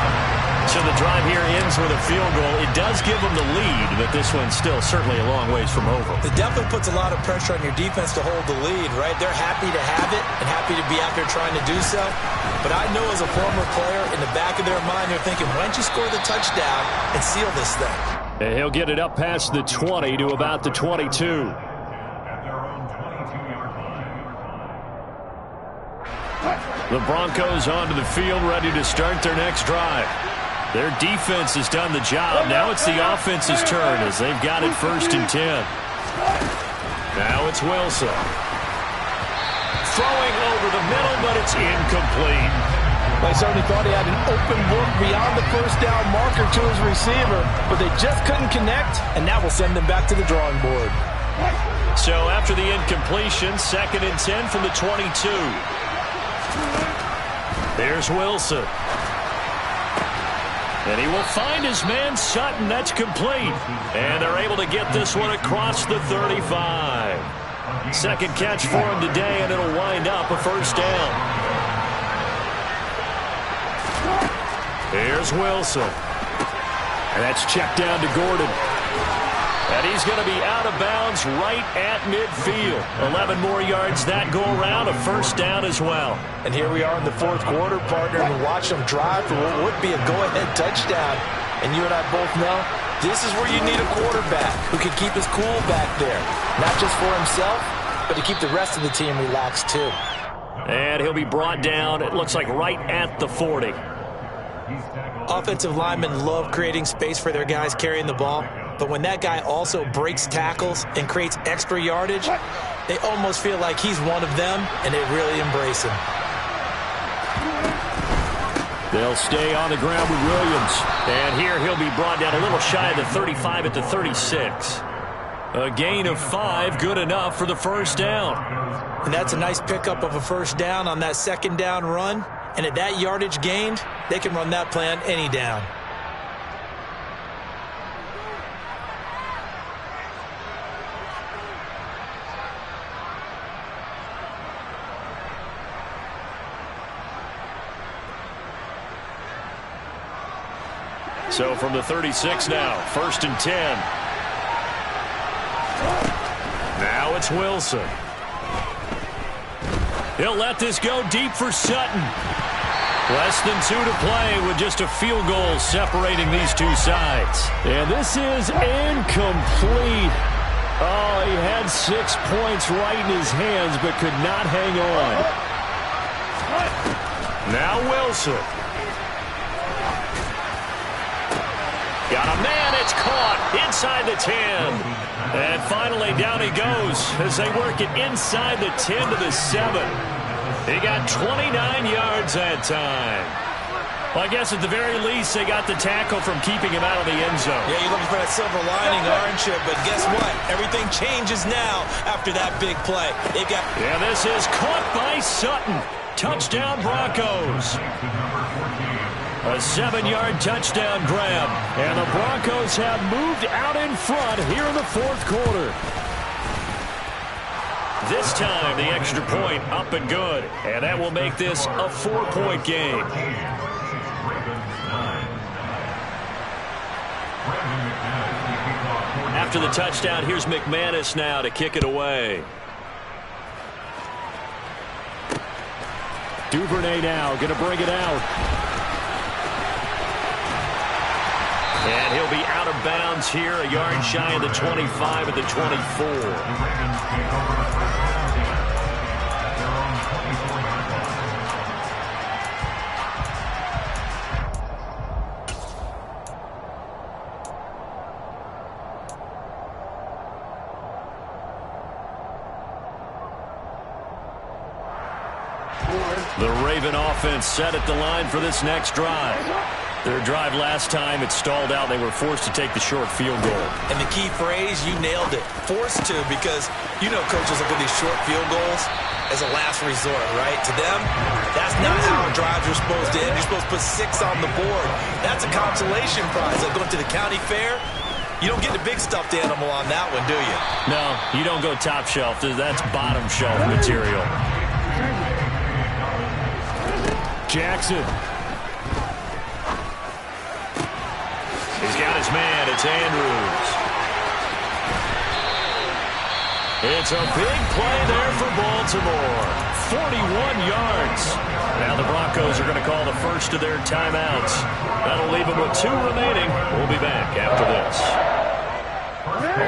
So the drive here ends with a field goal. It does give them the lead, but this one's still certainly a long ways from over. It definitely puts a lot of pressure on your defense to hold the lead, right? They're happy to have it and happy to be out there trying to do so. But I know as a former player, in the back of their mind, they're thinking, why don't you score the touchdown and seal this thing? And he'll get it up past the 20 to about the 22. At their own 22-yard line. The Broncos onto the field, ready to start their next drive. Their defense has done the job. Now it's the offense's turn as they've got it 1st and 10. Now it's Wilson. Throwing over the middle, but it's incomplete. They certainly thought he had an open look beyond the 1st down marker to his receiver, but they just couldn't connect, and now we'll send them back to the drawing board. So after the incompletion, 2nd and 10 from the 22. There's Wilson. And he will find his man Sutton. That's complete. And they're able to get this one across the 35. 2nd catch for him today, and it'll wind up a 1st down. Here's Wilson. And that's checked down to Gordon. And he's going to be out of bounds right at midfield. 11 more yards that go around, a 1st down as well. And here we are in the 4th quarter, partner, and watch them drive for what would be a go-ahead touchdown. And you and I both know this is where you need a quarterback who can keep his cool back there. Not just for himself, but to keep the rest of the team relaxed too. And he'll be brought down, it looks like right at the 40. Offensive linemen love creating space for their guys carrying the ball. But when that guy also breaks tackles and creates extra yardage, they almost feel like he's one of them, and they really embrace him. They'll stay on the ground with Williams. And here he'll be brought down a little shy of the 35 at the 36. A gain of 5, good enough for the 1st down. And that's a nice pickup of a 1st down on that 2nd down run. And at that yardage gained, they can run that play on any down. So from the 36 now, 1st and 10. Now it's Wilson. He'll let this go deep for Sutton. Less than 2 to play with just a field goal separating these two sides. And this is incomplete. Oh, he had 6 points right in his hands but could not hang on. Now Wilson. Got a man, it's caught inside the 10. And finally down he goes as they work it inside the 10 to the 7. He got 29 yards that time. Well, I guess at the very least they got the tackle from keeping him out of the end zone. Yeah, you're looking for that silver lining, aren't you? But guess what? Everything changes now after that big play. Yeah, this is caught by Sutton. Touchdown Broncos. A 7-yard touchdown grab. And the Broncos have moved out in front here in the 4th quarter. This time, the extra point up and good. And that will make this a 4-point game. After the touchdown, here's McManus now to kick it away. Duvernay now going to bring it out. And he'll be out of bounds here, a yard shy of the 25 at the 24. The Raven offense set at the line for this next drive. Their drive last time, it stalled out. They were forced to take the short field goal. And the key phrase, you nailed it. Forced to, because you know coaches look at these short field goals as a last resort, right? To them, that's not how drives are supposed to end. You're supposed to put 6 on the board. That's a consolation prize. Like going to the county fair, you don't get a big stuffed animal on that one, do you? No, you don't go top shelf. That's bottom shelf material. Jackson. He's got his man. It's Andrews. It's a big play there for Baltimore. 41 yards. Now the Broncos are going to call the first of their timeouts. That'll leave them with 2 remaining. We'll be back after this.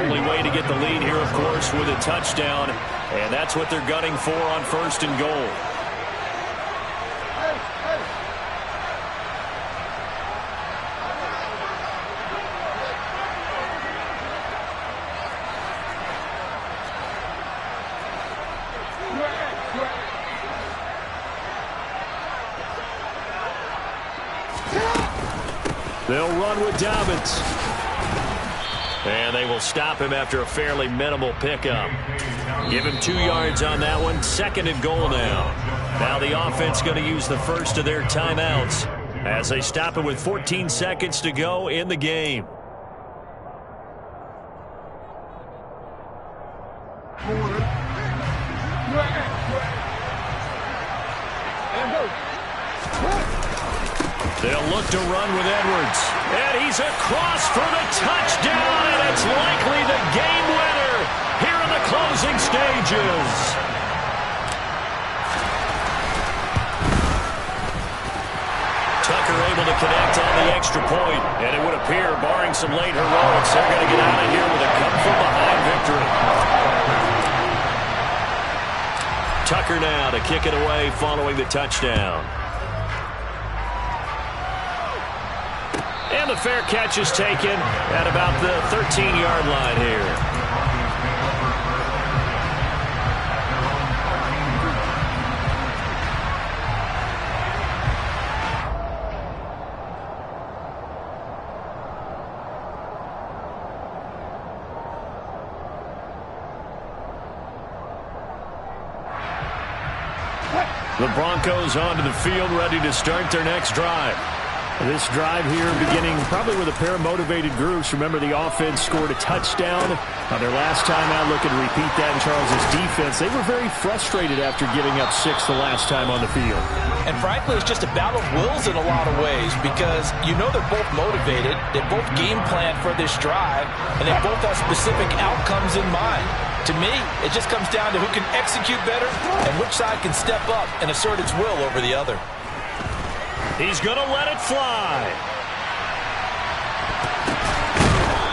Only way to get the lead here, of course, with a touchdown. And that's what they're gunning for on 1st and goal. They'll run with Dobbins. And they will stop him after a fairly minimal pickup. Give him 2 yards on that one. 2nd and goal now. Now the offense going to use the first of their timeouts as they stop it with 14 seconds to go in the game. They'll look to run with Edwards. And he's across for the touchdown, and it's likely the game winner here in the closing stages. Tucker able to connect on the extra point, and it would appear, barring some late heroics, they're going to get out of here with a come-from-behind victory. Tucker now to kick it away following the touchdown. And the fair catch is taken at about the 13-yard line here. The Broncos onto the field, ready to start their next drive. This drive here beginning probably with a pair of motivated groups. Remember, the offense scored a touchdown on their last time out. Looking to repeat that in Charles' defense. They were very frustrated after giving up 6 the last time on the field. And frankly, it's just a battle of wills in a lot of ways because you know they're both motivated. They both game plan for this drive, and they both have specific outcomes in mind. To me, it just comes down to who can execute better and which side can step up and assert its will over the other. He's going to let it fly.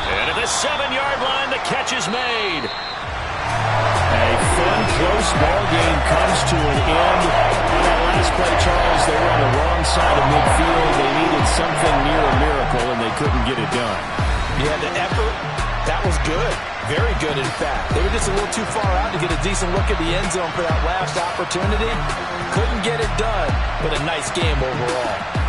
And at the 7-yard line, the catch is made. A fun, close ball game comes to an end. On that last play, Charles, they were on the wrong side of midfield. They needed something near a miracle, and they couldn't get it done. Yeah, the effort, that was good. Very good, in fact. They were just a little too far out to get a decent look at the end zone for that last opportunity. Couldn't get it done, but a nice game overall.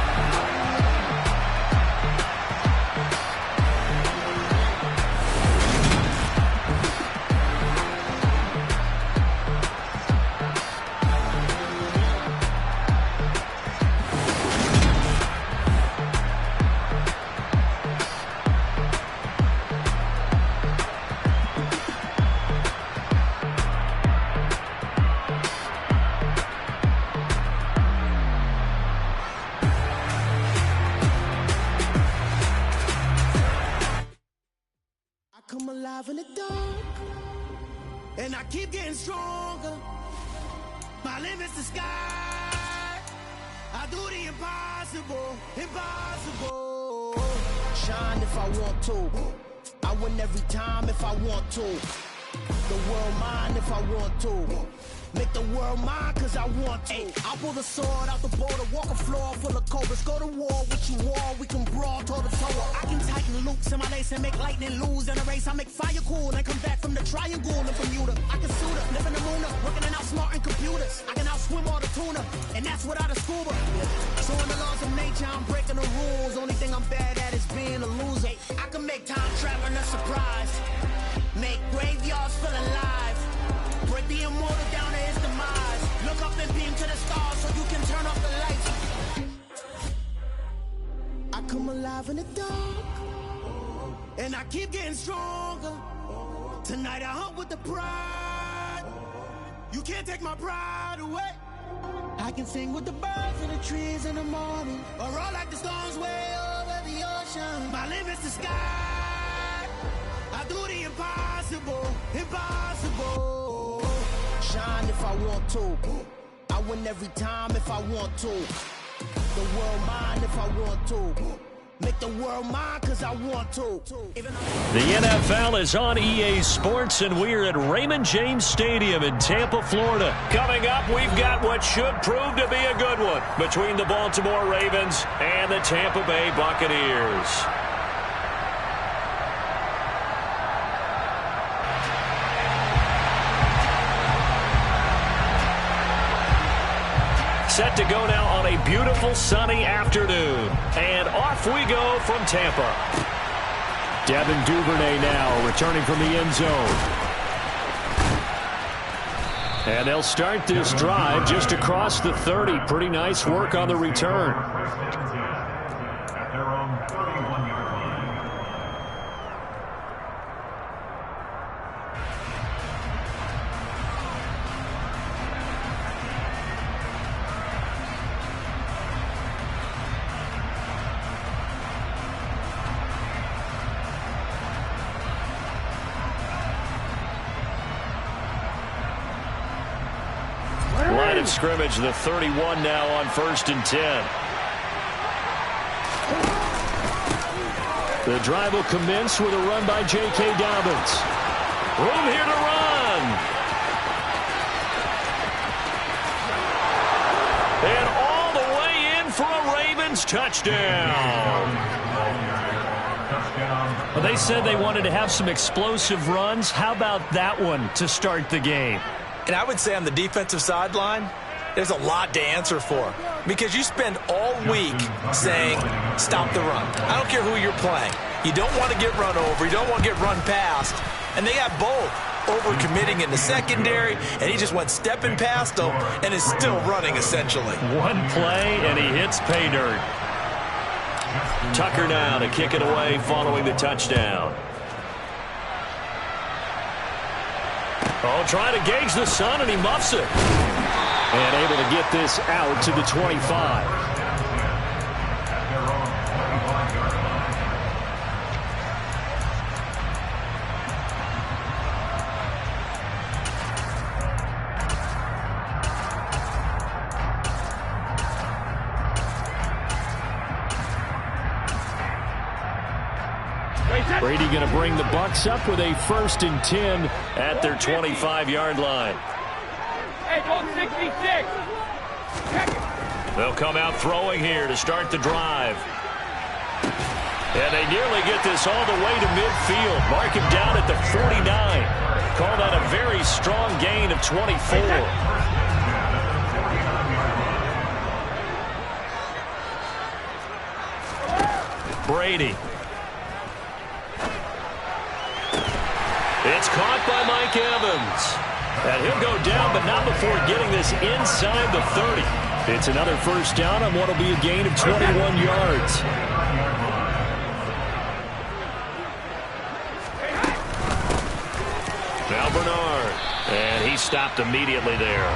come alive in the dark, and I keep getting stronger. My limit's the sky. I do the impossible, impossible. Shine if I want to. I win every time if I want to. The world mine if I want to. Make the world mine cause I want to. Ay, I'll pull the sword out the border, walk a floor full of cobras. Go to war with you war, we can brawl toe to toe. I can tighten loops in my lace and make lightning lose in a race. I make fire cool and come back from the triangle in Bermuda. I can suit up, live in the moon up, working and outsmarting computers. I can outswim all the tuna, and that's without a scuba. So in the laws of nature, I'm breaking the rules. Only thing I'm bad at is being a loser. I can make time traveling a surprise. Make graveyards feel alive. Break the immortal down to his demise. Look up and beam to the stars so you can turn off the lights. I come alive in the dark, and I keep getting stronger. Tonight I hunt with the pride. You can't take my pride away. I can sing with the birds and the trees in the morning, or roll like the storms way over the ocean. My limit's the sky. I do the impossible, impossible. Shine if I want to. I win every time if I want to. The world mine if I want to. Make the world mine cause I want to. The NFL is on EA Sports, and we're at Raymond James Stadium in Tampa, Florida. Coming up, we've got what should prove to be a good one between the Baltimore Ravens and the Tampa Bay Buccaneers. Set to go now on a beautiful sunny afternoon. And off we go from Tampa. Devin Duvernay now returning from the end zone. And they'll start this drive just across the 30. Pretty nice work on the return. At their own 31-yard line. Line of scrimmage, the 31 now on 1st and 10. The drive will commence with a run by J.K. Dobbins. Room here to run. And all the way in for a Ravens touchdown. Well, they said they wanted to have some explosive runs. How about that one to start the game? And I would say on the defensive sideline, there's a lot to answer for. Because you spend all week saying, stop the run. I don't care who you're playing. You don't want to get run over. You don't want to get run past. And they got both. Overcommitting in the secondary, and he just went stepping past them and is still running, essentially. One play, and he hits pay dirt. Tucker now to kick it away following the touchdown. Oh, trying to gauge the sun, and he muffs it. And able to get this out to the 25. Brady going to bring the Bucs up with a 1st and 10 at their 25-yard line. Hey, go 66. They'll come out throwing here to start the drive. And they nearly get this all the way to midfield. Mark him down at the 49. Call that a very strong gain of 24. Brady. It's caught by Mike Evans. And he'll go down, but not before getting this inside the 30. It's another 1st down on what will be a gain of 21 yards. Now Bernard. And he stopped immediately there.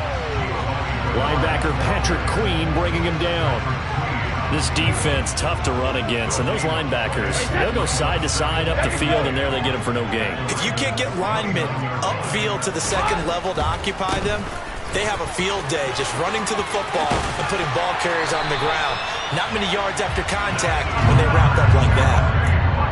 Linebacker Patrick Queen bringing him down. This defense, tough to run against. And those linebackers, they'll go side to side up the field, and there they get them for no gain. If you can't get linemen upfield to the second level to occupy them, they have a field day just running to the football and putting ball carriers on the ground. Not many yards after contact when they wrap up like that.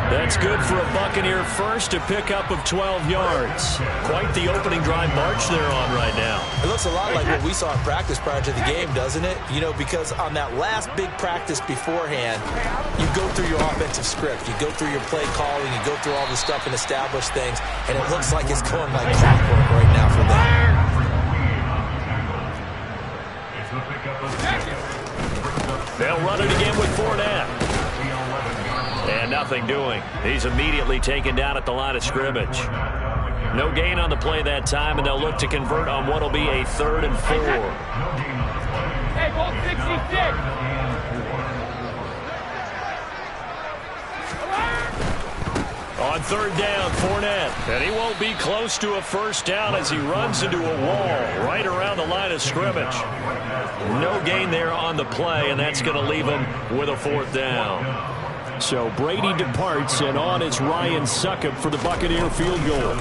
That's good for a Buccaneer first, a pickup of 12 yards. Quite the opening drive march they're on right now. It looks a lot like what we saw in practice prior to the game, doesn't it? You know, because on that last big practice beforehand, you go through your offensive script. You go through your play calling. You go through all the stuff and establish things. And it looks like it's going like clockwork right now for them. They'll run it again with Fournette. And nothing doing. He's immediately taken down at the line of scrimmage. No gain on the play that time, and they'll look to convert on what will be a 3rd and 4. Hey, ball 66. On 3rd down, Fournette. And he won't be close to a first down as he runs into a wall right around the line of scrimmage. No gain there on the play, and that's going to leave him with a 4th down. So Brady departs, and on is Ryan Succop for the Buccaneer field goal.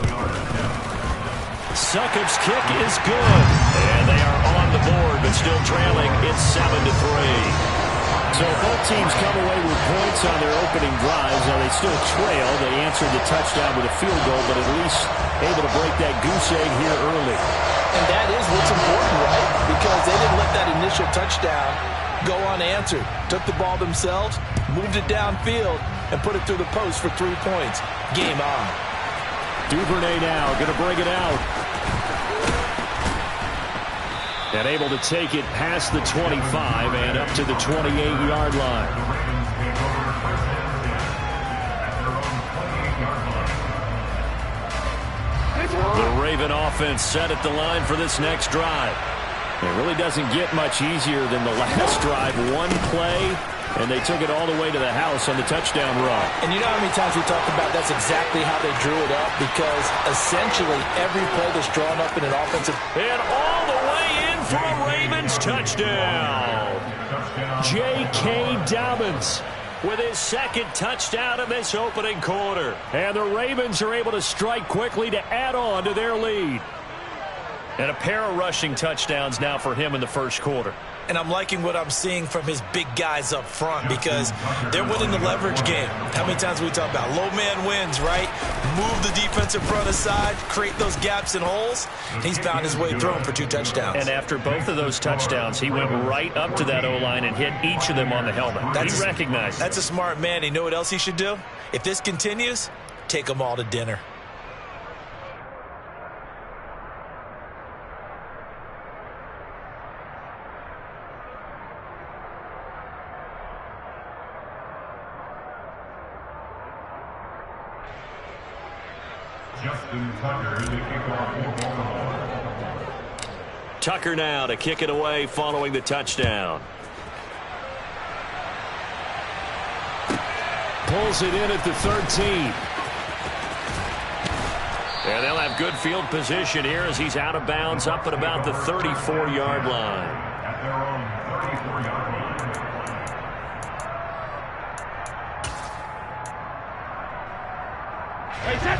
Succop's kick is good. And they are on the board, but still trailing. It's 7-3. So both teams come away with points on their opening drives. Now they still trail. They answered the touchdown with a field goal, but at least able to break that goose egg here early. And that is what's important, right? Because they didn't let that initial touchdown go unanswered. Took the ball themselves, moved it downfield, and put it through the post for 3 points. Game on. Duvernay now going to bring it out. And able to take it past the 25 and up to the 28-yard line. The Raven offense set at the line for this next drive. It really doesn't get much easier than the last drive. One play, and they took it all the way to the house on the touchdown run. And you know how many times we talked about that's exactly how they drew it up, because essentially every play that's drawn up in an offensive... And all the way in for a Ravens touchdown. J.K. Dobbins with his 2nd touchdown of this opening quarter. And the Ravens are able to strike quickly to add on to their lead. And a pair of rushing touchdowns now for him in the first quarter. And I'm liking what I'm seeing from his big guys up front, because they're winning the leverage game. How many times we talk about low man wins, right? Move the defensive front aside, create those gaps and holes. He's found his way through them for 2 touchdowns. And after both of those touchdowns, he went right up to that O-line and hit each of them on the helmet. He recognized it. That's a smart man. You know what else he should do? If this continues, take them all to dinner. Justin Tucker, the kickoff for Baltimore. Tucker now to kick it away following the touchdown. Pulls it in at the 13. And they'll have good field position here as he's out of bounds up at about the 34-yard line. At their own 34-yard line.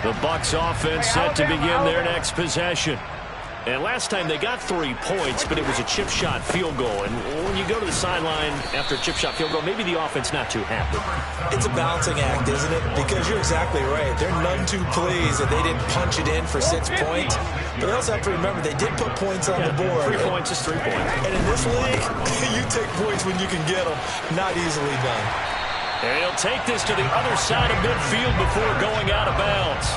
The Bucs offense set to begin their next possession. And last time they got 3 points, but it was a chip shot field goal. And when you go to the sideline after a chip shot field goal, maybe the offense not too happy. It's a balancing act, isn't it? Because you're exactly right. They're none too pleased that they didn't punch it in for 6 points. But they also have to remember they did put points on the board. 3 points is 3 points. And in this league, you take points when you can get them. Not easily done. And he'll take this to the other side of midfield before going out of bounds.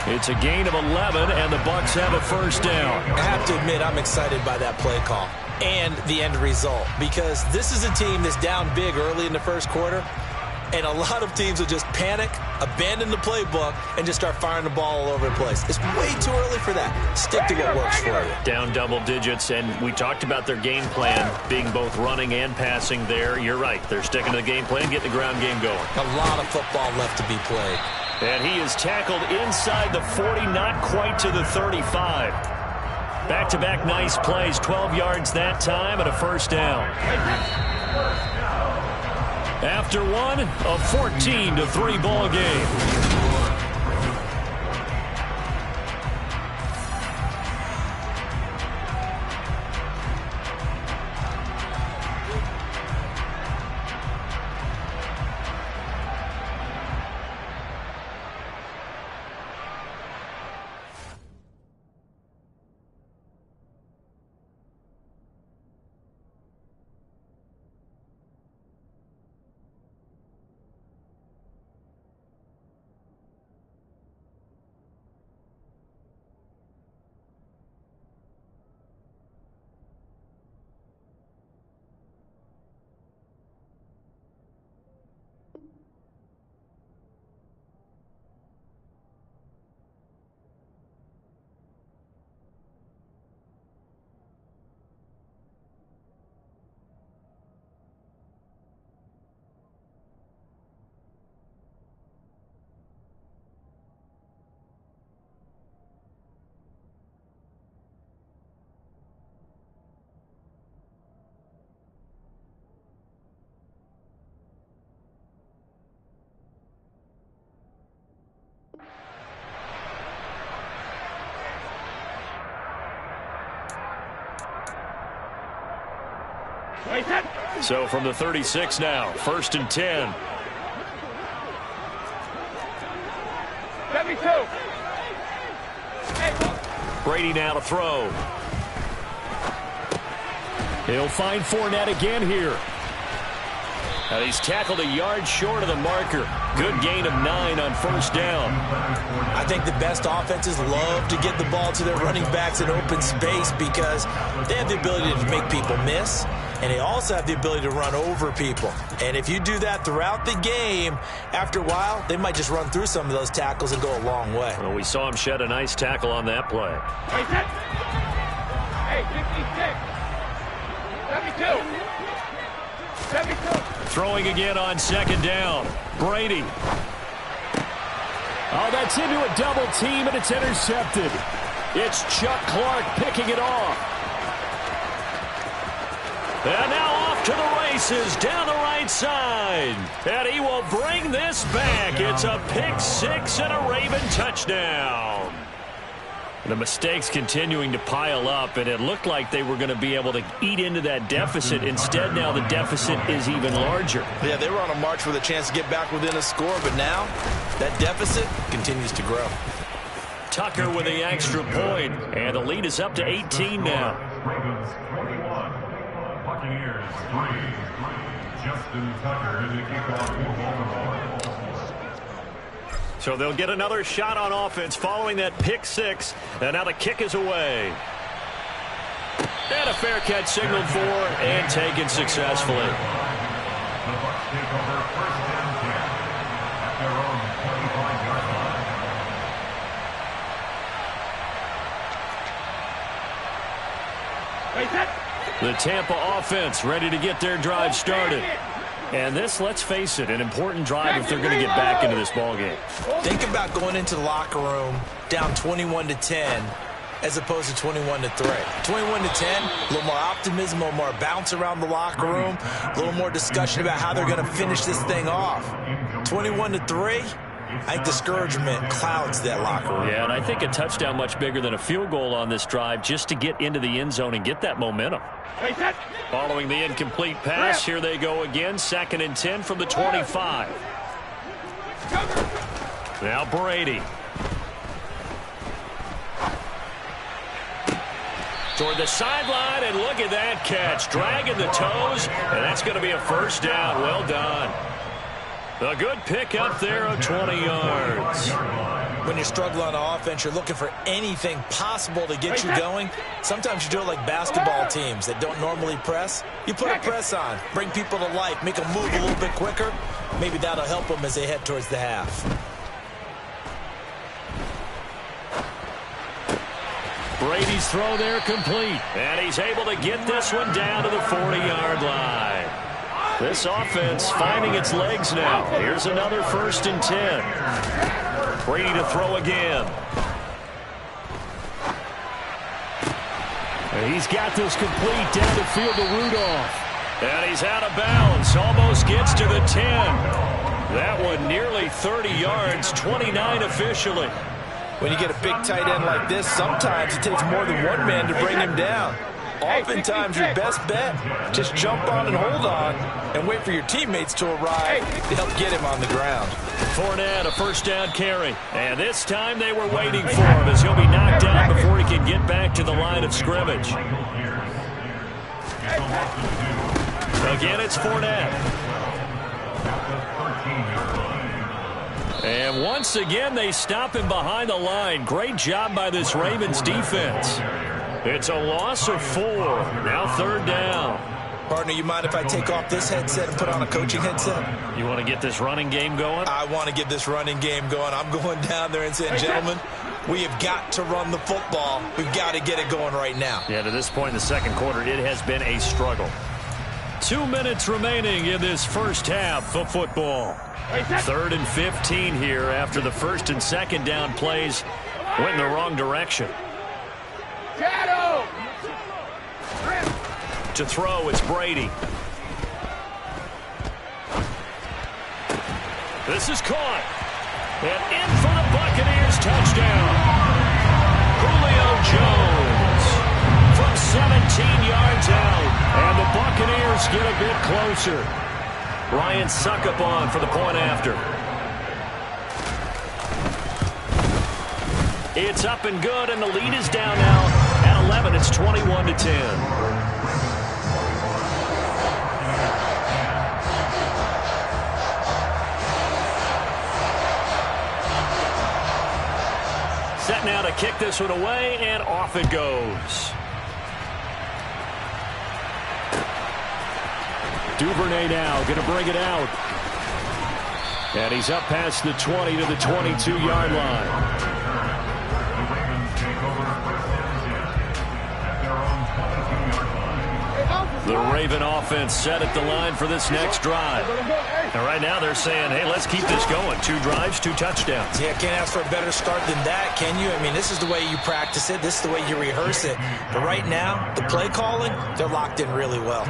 It's a gain of 11, and the Bucs have a first down. I have to admit, I'm excited by that play call and the end result, because this is a team that's down big early in the first quarter, and a lot of teams will just panic, abandon the playbook, and just start firing the ball all over the place. It's way too early for that. Stick to what works for you. Down double digits, and we talked about their game plan being both running and passing there. You're right. They're sticking to the game plan, getting the ground game going. A lot of football left to be played. And he is tackled inside the 40, not quite to the 35. Back-to-back nice plays, 12 yards that time, and a first down. after one, a 14-3 ball game. So from the 36 now, 1st and 10. 72. Brady now to throw. He'll find Fournette again here. Now he's tackled a yard short of the marker. Good gain of 9 on 1st down. I think the best offenses love to get the ball to their running backs in open space because they have the ability to make people miss, and they also have the ability to run over people. And if you do that throughout the game, after a while, they might just run through some of those tackles and go a long way. Well, we saw him shed a nice tackle on that play. Hey, 56. 72. 72. Throwing again on 2nd down. Brady. Oh, that's into a double team, and it's intercepted. It's Chuck Clark picking it off. And now off to the races down the right side. And he will bring this back. It's a pick 6 and a Raven touchdown. The mistakes continuing to pile up, and it looked like they were going to be able to eat into that deficit. Instead, now the deficit is even larger. Yeah, they were on a march with a chance to get back within a score, but now that deficit continues to grow. Tucker with the extra point, and the lead is up to 18 now. Ravens 21, Buccaneers 3. Justin Tucker in the kickoff for Baltimore. So they'll get another shot on offense following that pick 6, and now the kick is away. And a fair catch signaled for and taken successfully. The Bucs take over 1st and 10 at their own 25-yard line. The Tampa offense ready to get their drive started. And this, let's face it, an important drive if they're going to get back into this ballgame. Think about going into the locker room down 21-10 as opposed to 21-3. 21-10, a little more optimism, a little more bounce around the locker room, a little more discussion about how they're going to finish this thing off. 21-3, I think discouragement clouds that locker room. Yeah, and I think a touchdown much bigger than a field goal on this drive just to get into the end zone and get that momentum. Following the incomplete pass, here they go again. 2nd and 10 from the 25. Now Brady. Toward the sideline, and look at that catch. Dragging the toes, and that's going to be a 1st down. Well done. A good pick up there of 20 yards. When you struggle on offense, you're looking for anything possible to get you going. Sometimes you do it like basketball teams that don't normally press. You put a press on, bring people to life, make them move a little bit quicker. Maybe that'll help them as they head towards the half. Brady's throw there complete. And he's able to get this one down to the 40-yard line. This offense finding its legs now. Here's another 1st and 10. Brady to throw again. And he's got this complete down the field to Rudolph. And he's out of bounds. Almost gets to the 10. That one nearly 30 yards, 29 officially. When you get a big tight end like this, sometimes it takes more than one man to bring him down. Oftentimes, your best bet, just jump on and hold on and wait for your teammates to arrive to help get him on the ground. Fournette, a first down carry. And this time they were waiting for him as he'll be knocked down before he can get back to the line of scrimmage. Again, it's Fournette. And once again, they stop him behind the line. Great job by this Ravens defense. It's a loss of 4. Now 3rd down. Partner, you mind if I take off this headset and put on a coaching headset? You want to get this running game going? I want to get this running game going. I'm going down there and saying, gentlemen, we have got to run the football. We've got to get it going right now. Yeah, to this point in the second quarter, it has been a struggle. 2 minutes remaining in this first half of football. 3rd and 15 here after the first and second down plays went in the wrong direction. To throw, it's Brady. This is caught. And in for the Buccaneers touchdown. Julio Jones from 17 yards out. And the Buccaneers get a bit closer. Ryan Succop on for the point after. It's up and good, and the lead is down now at 11. It's 21-10. Set now to kick this one away, and off it goes. Duvernay now going to bring it out. And he's up past the 20 to the 22-yard line. The Raven offense set at the line for this next drive. And right now they're saying, hey, let's keep this going. 2 drives, 2 touchdowns. Yeah, can't ask for a better start than that, can you? I mean, this is the way you practice it. This is the way you rehearse it. But right now, the play calling, they're locked in really well.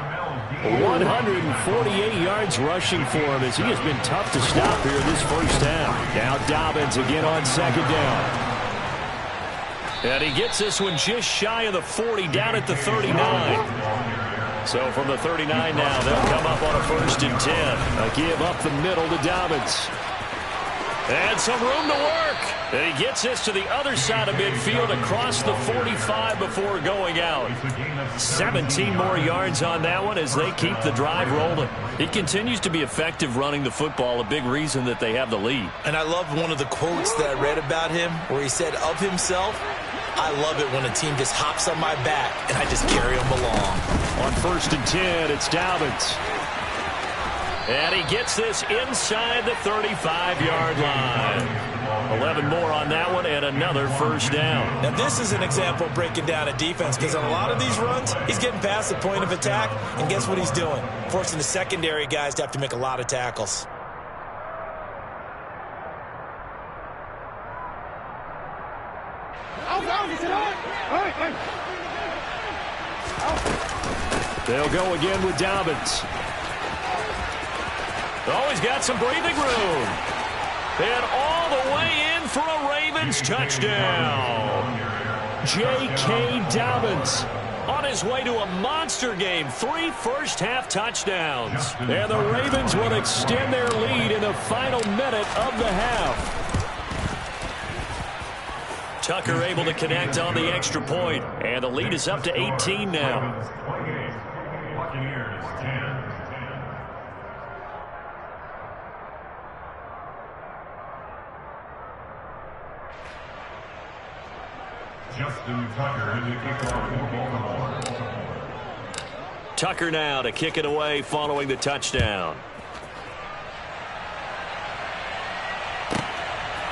148 yards rushing for him as he has been tough to stop here this first half. Now Dobbins again on second down. And he gets this one just shy of the 40, down at the 39. So from the 39 now, they'll come up on a 1st and 10. A give up the middle to Dobbins. And some room to work. And he gets this to the other side of midfield across the 45 before going out. 17 more yards on that one as they keep the drive rolling. He continues to be effective running the football, a big reason that they have the lead. And I love one of the quotes that I read about him where he said of himself, I love it when a team just hops on my back and I just carry them along. On 1st and 10, it's Dobbins. And he gets this inside the 35-yard line. 11 more on that one and another first down. Now this is an example of breaking down a defense because on a lot of these runs, he's getting past the point of attack, and guess what he's doing? Forcing the secondary guys to have to make a lot of tackles. They'll go again with Dobbins. Oh, he's got some breathing room. And all the way in for a Ravens touchdown. J.K. Dobbins on his way to a monster game. 3 first-half touchdowns. And the Ravens will extend their lead in the final minute of the half. Tucker able to connect on the extra point. And the lead is up to 18 now. Buccaneers 10. Justin Tucker in the kickoff for Baltimore. Tucker now to kick it away following the touchdown.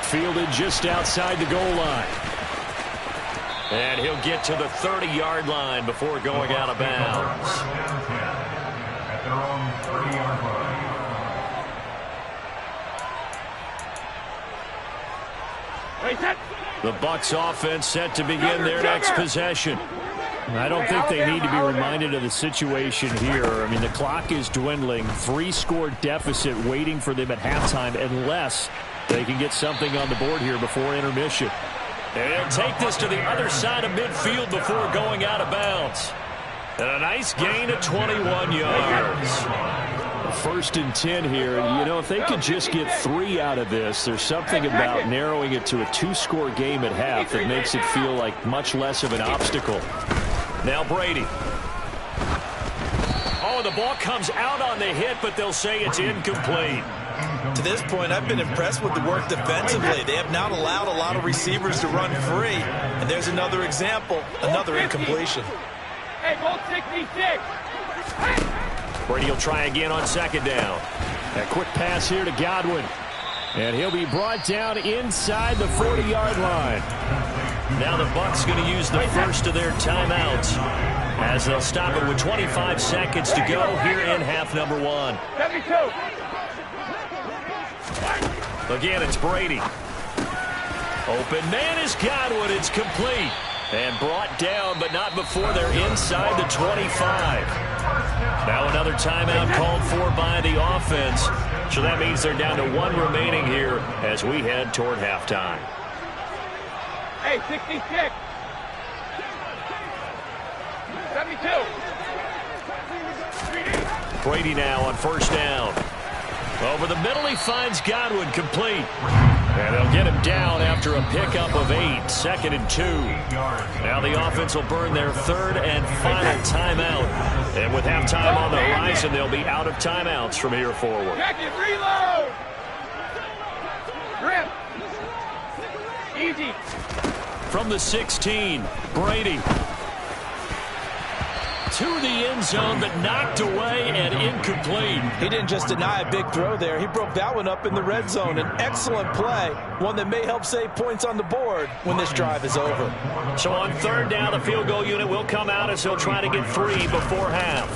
Fielded just outside the goal line. And he'll get to the 30-yard line before going out of bounds. At their own 30-yard line. The Bucs offense set to begin their next possession. I don't think they need to be reminded of the situation here. I mean, the clock is dwindling. 3-score deficit waiting for them at halftime unless they can get something on the board here before intermission. And he'll take this to the other side of midfield before going out of bounds. And a nice gain of 21 yards. 1st and 10 here. And, you know, if they could just get 3 out of this, there's something about narrowing it to a 2-score game at half that makes it feel like much less of an obstacle. Now Brady. Oh, the ball comes out on the hit, but they'll say it's incomplete. To this point, I've been impressed with the work defensively. They have not allowed a lot of receivers to run free. And there's another example, another incompletion. Hey, ball 66. Brady will try again on 2nd down. A quick pass here to Godwin. And he'll be brought down inside the 40-yard line. Now the Bucs going to use the first of their timeouts as they'll stop it with 25 seconds to go here in half number 1. 72. Again, it's Brady. Open man is Godwin. It's complete. And brought down, but not before they're inside the 25. Now another timeout called for by the offense. So that means they're down to 1 remaining here as we head toward halftime. Hey, 66. 72. Brady now on 1st down. Over the middle, he finds Godwin, complete. And they'll get him down after a pickup of 8, 2nd and 2. Now the offense will burn their 3rd and final timeout. And with halftime on the horizon, they'll be out of timeouts from here forward. Jacket, reload. Grip. Easy. From the 16, Brady. To the end zone, but knocked away and incomplete. He didn't just deny a big throw there. He broke that one up in the red zone. An excellent play, one that may help save points on the board when this drive is over. So on 3rd down, the field goal unit will come out as he'll try to get 3 before half.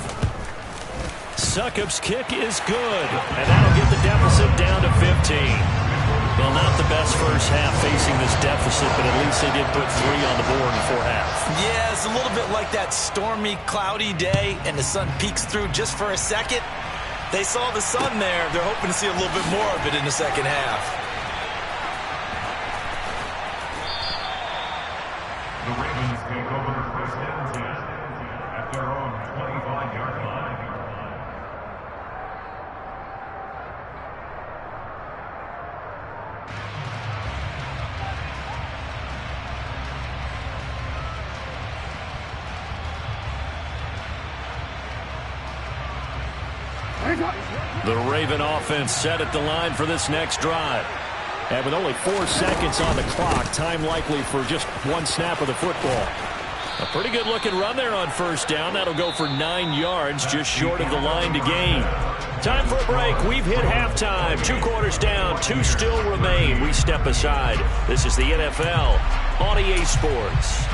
Succop's kick is good, and that'll get the deficit down to 15. Well, not the best first half facing this deficit, but at least they did put 3 on the board before half. Yeah, it's a little bit like that stormy, cloudy day, and the sun peeks through just for a second. They saw the sun there. They're hoping to see a little bit more of it in the second half. The Ravens take over 1st and 10 at their own 25-yard line. The Raven offense set at the line for this next drive. And with only 4 seconds on the clock, time likely for just 1 snap of the football. A pretty good looking run there on 1st down. That'll go for 9 yards, just short of the line to gain. Time for a break. We've hit halftime. 2 quarters down, 2 still remain. We step aside. This is the NFL on EA Sports.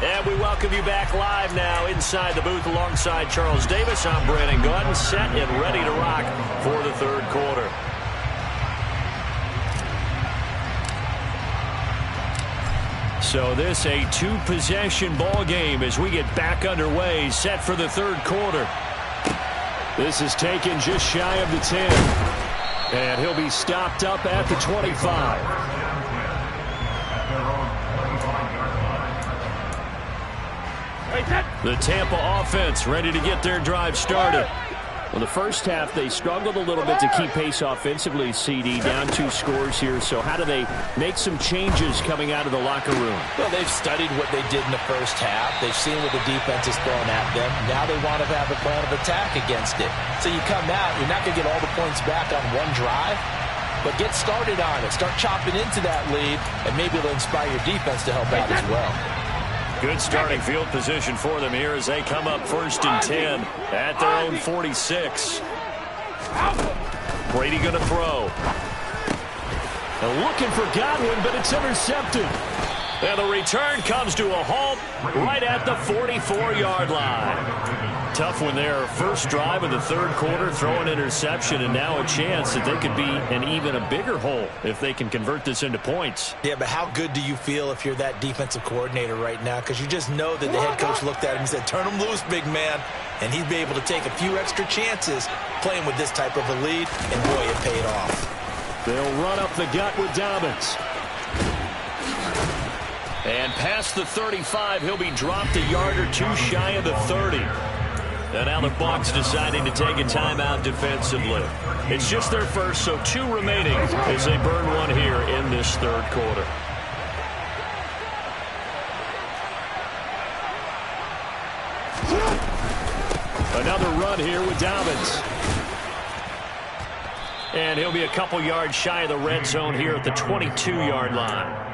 And we welcome you back live now inside the booth alongside Charles Davis. I'm Brandon Gaudin, set and ready to rock for the 3rd quarter. So this a 2-possession ball game as we get back underway, set for the 3rd quarter. This is taken just shy of the 10. And he'll be stopped up at the 25. The Tampa offense ready to get their drive started. Well, the first half, they struggled a little bit to keep pace offensively, CD, down 2 scores here. So how do they make some changes coming out of the locker room? Well, they've studied what they did in the first half. They've seen what the defense is throwing at them. Now they want to have a plan of attack against it. So you come out, you're not going to get all the points back on 1 drive, but get started on it. Start chopping into that lead, and maybe it'll inspire your defense to help out as well. Good starting field position for them here as they come up 1st and 10 at their own 46. Brady going to throw. And looking for Godwin, but it's intercepted. And the return comes to a halt right at the 44-yard line. tough one there. First drive of the third quarter, throw an interception, and now a chance that they could be in even a bigger hole if they can convert this into points. Yeah, but how good do you feel if you're that defensive coordinator right now? Because you just know that the head coach looked at him and said, turn him loose, big man. And he'd be able to take a few extra chances playing with this type of a lead, and boy, it paid off. They'll run up the gut with Dobbins. And past the 35, he'll be dropped a yard or two shy of the 30. And now the Bucs deciding to take a timeout defensively. It's just their first, so 2 remaining as they burn one here in this third quarter. Another run here with Dobbins. And he'll be a couple yards shy of the red zone here at the 22-yard line.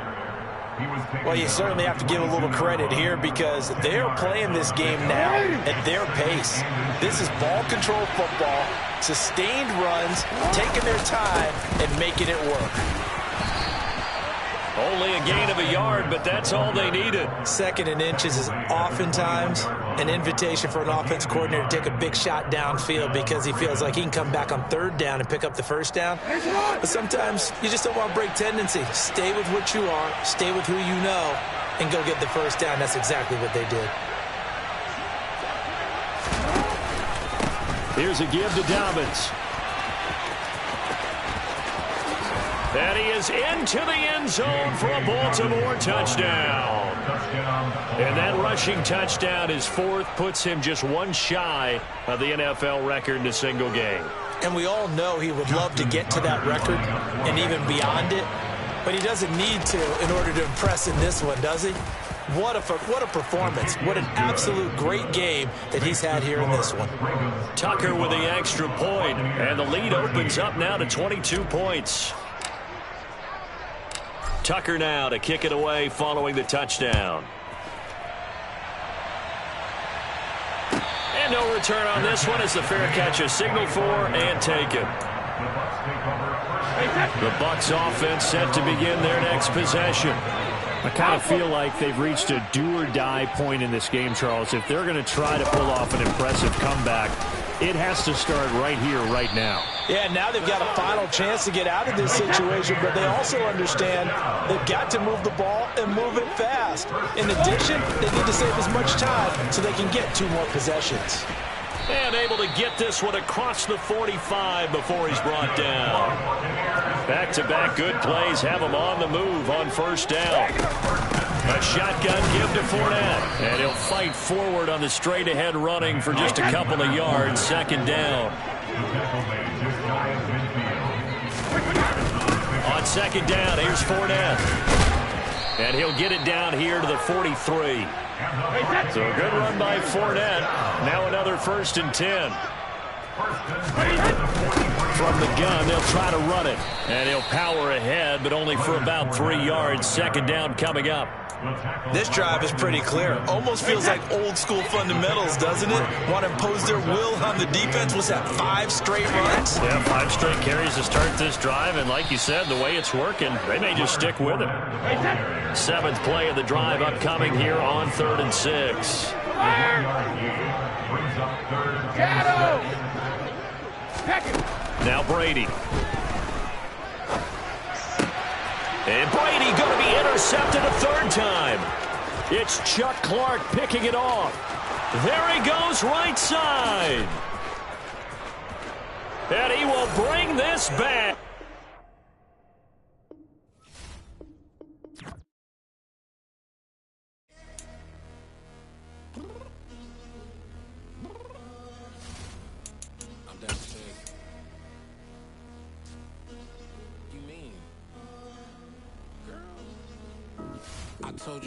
Well, you certainly have to give a little credit here because they're playing this game now at their pace. This is ball control football, sustained runs, taking their time, and making it work. Only a gain of a yard, but that's all they needed. 2nd and inches is oftentimes an invitation for an offense coordinator to take a big shot downfield because he feels like he can come back on 3rd down and pick up the 1st down. But sometimes you just don't want to break tendency. Stay with what you are, stay with who you know, and go get the 1st down. That's exactly what they did. Here's a give to Dobbins. And he is into the end zone for a Baltimore touchdown. And that rushing touchdown, his 4th, puts him just 1 shy of the NFL record in a single game. And we all know he would love to get to that record and even beyond it, but he doesn't need to in order to impress in this one, does he? What a performance. What an absolute great game that he's had here in this one. Tucker with the extra point, and the lead opens up now to 22 points. Tucker now to kick it away following the touchdown. And no return on this one as the fair catch is signaled for and taken. The Bucs offense set to begin their next possession. I kind of feel like they've reached a do-or-die point in this game, Charles. If they're going to try to pull off an impressive comeback, it has to start right here, right now. Yeah, now they've got a final chance to get out of this situation, but they also understand they've got to move the ball and move it fast. In addition, they need to save as much time so they can get 2 more possessions. And able to get this one across the 45 before he's brought down. Back-to-back good plays have him on the move on 1st down. A shotgun give to Fournette. And he'll fight forward on the straight-ahead running for just a couple of yards. 2nd down. On 2nd down, here's Fournette. And he'll get it down here to the 43. So a good run by Fournette. Now another 1st and 10. From the gun, they'll try to run it. And he'll power ahead, but only for about 3 yards. 2nd down coming up. This drive is pretty clear. Almost feels like old school fundamentals, doesn't it? Want to impose their will on the defense. Was that 5 straight runs? Yeah, 5 straight carries to start this drive. And like you said, the way it's working, they may just stick with it. 7th play of the drive upcoming here on 3rd and 6. Now Brady. And Brady going to be intercepted a 3rd time. It's Chuck Clark picking it off. There he goes right side. And he will bring this back. I'm downstairs. You mean? Girl, I told you.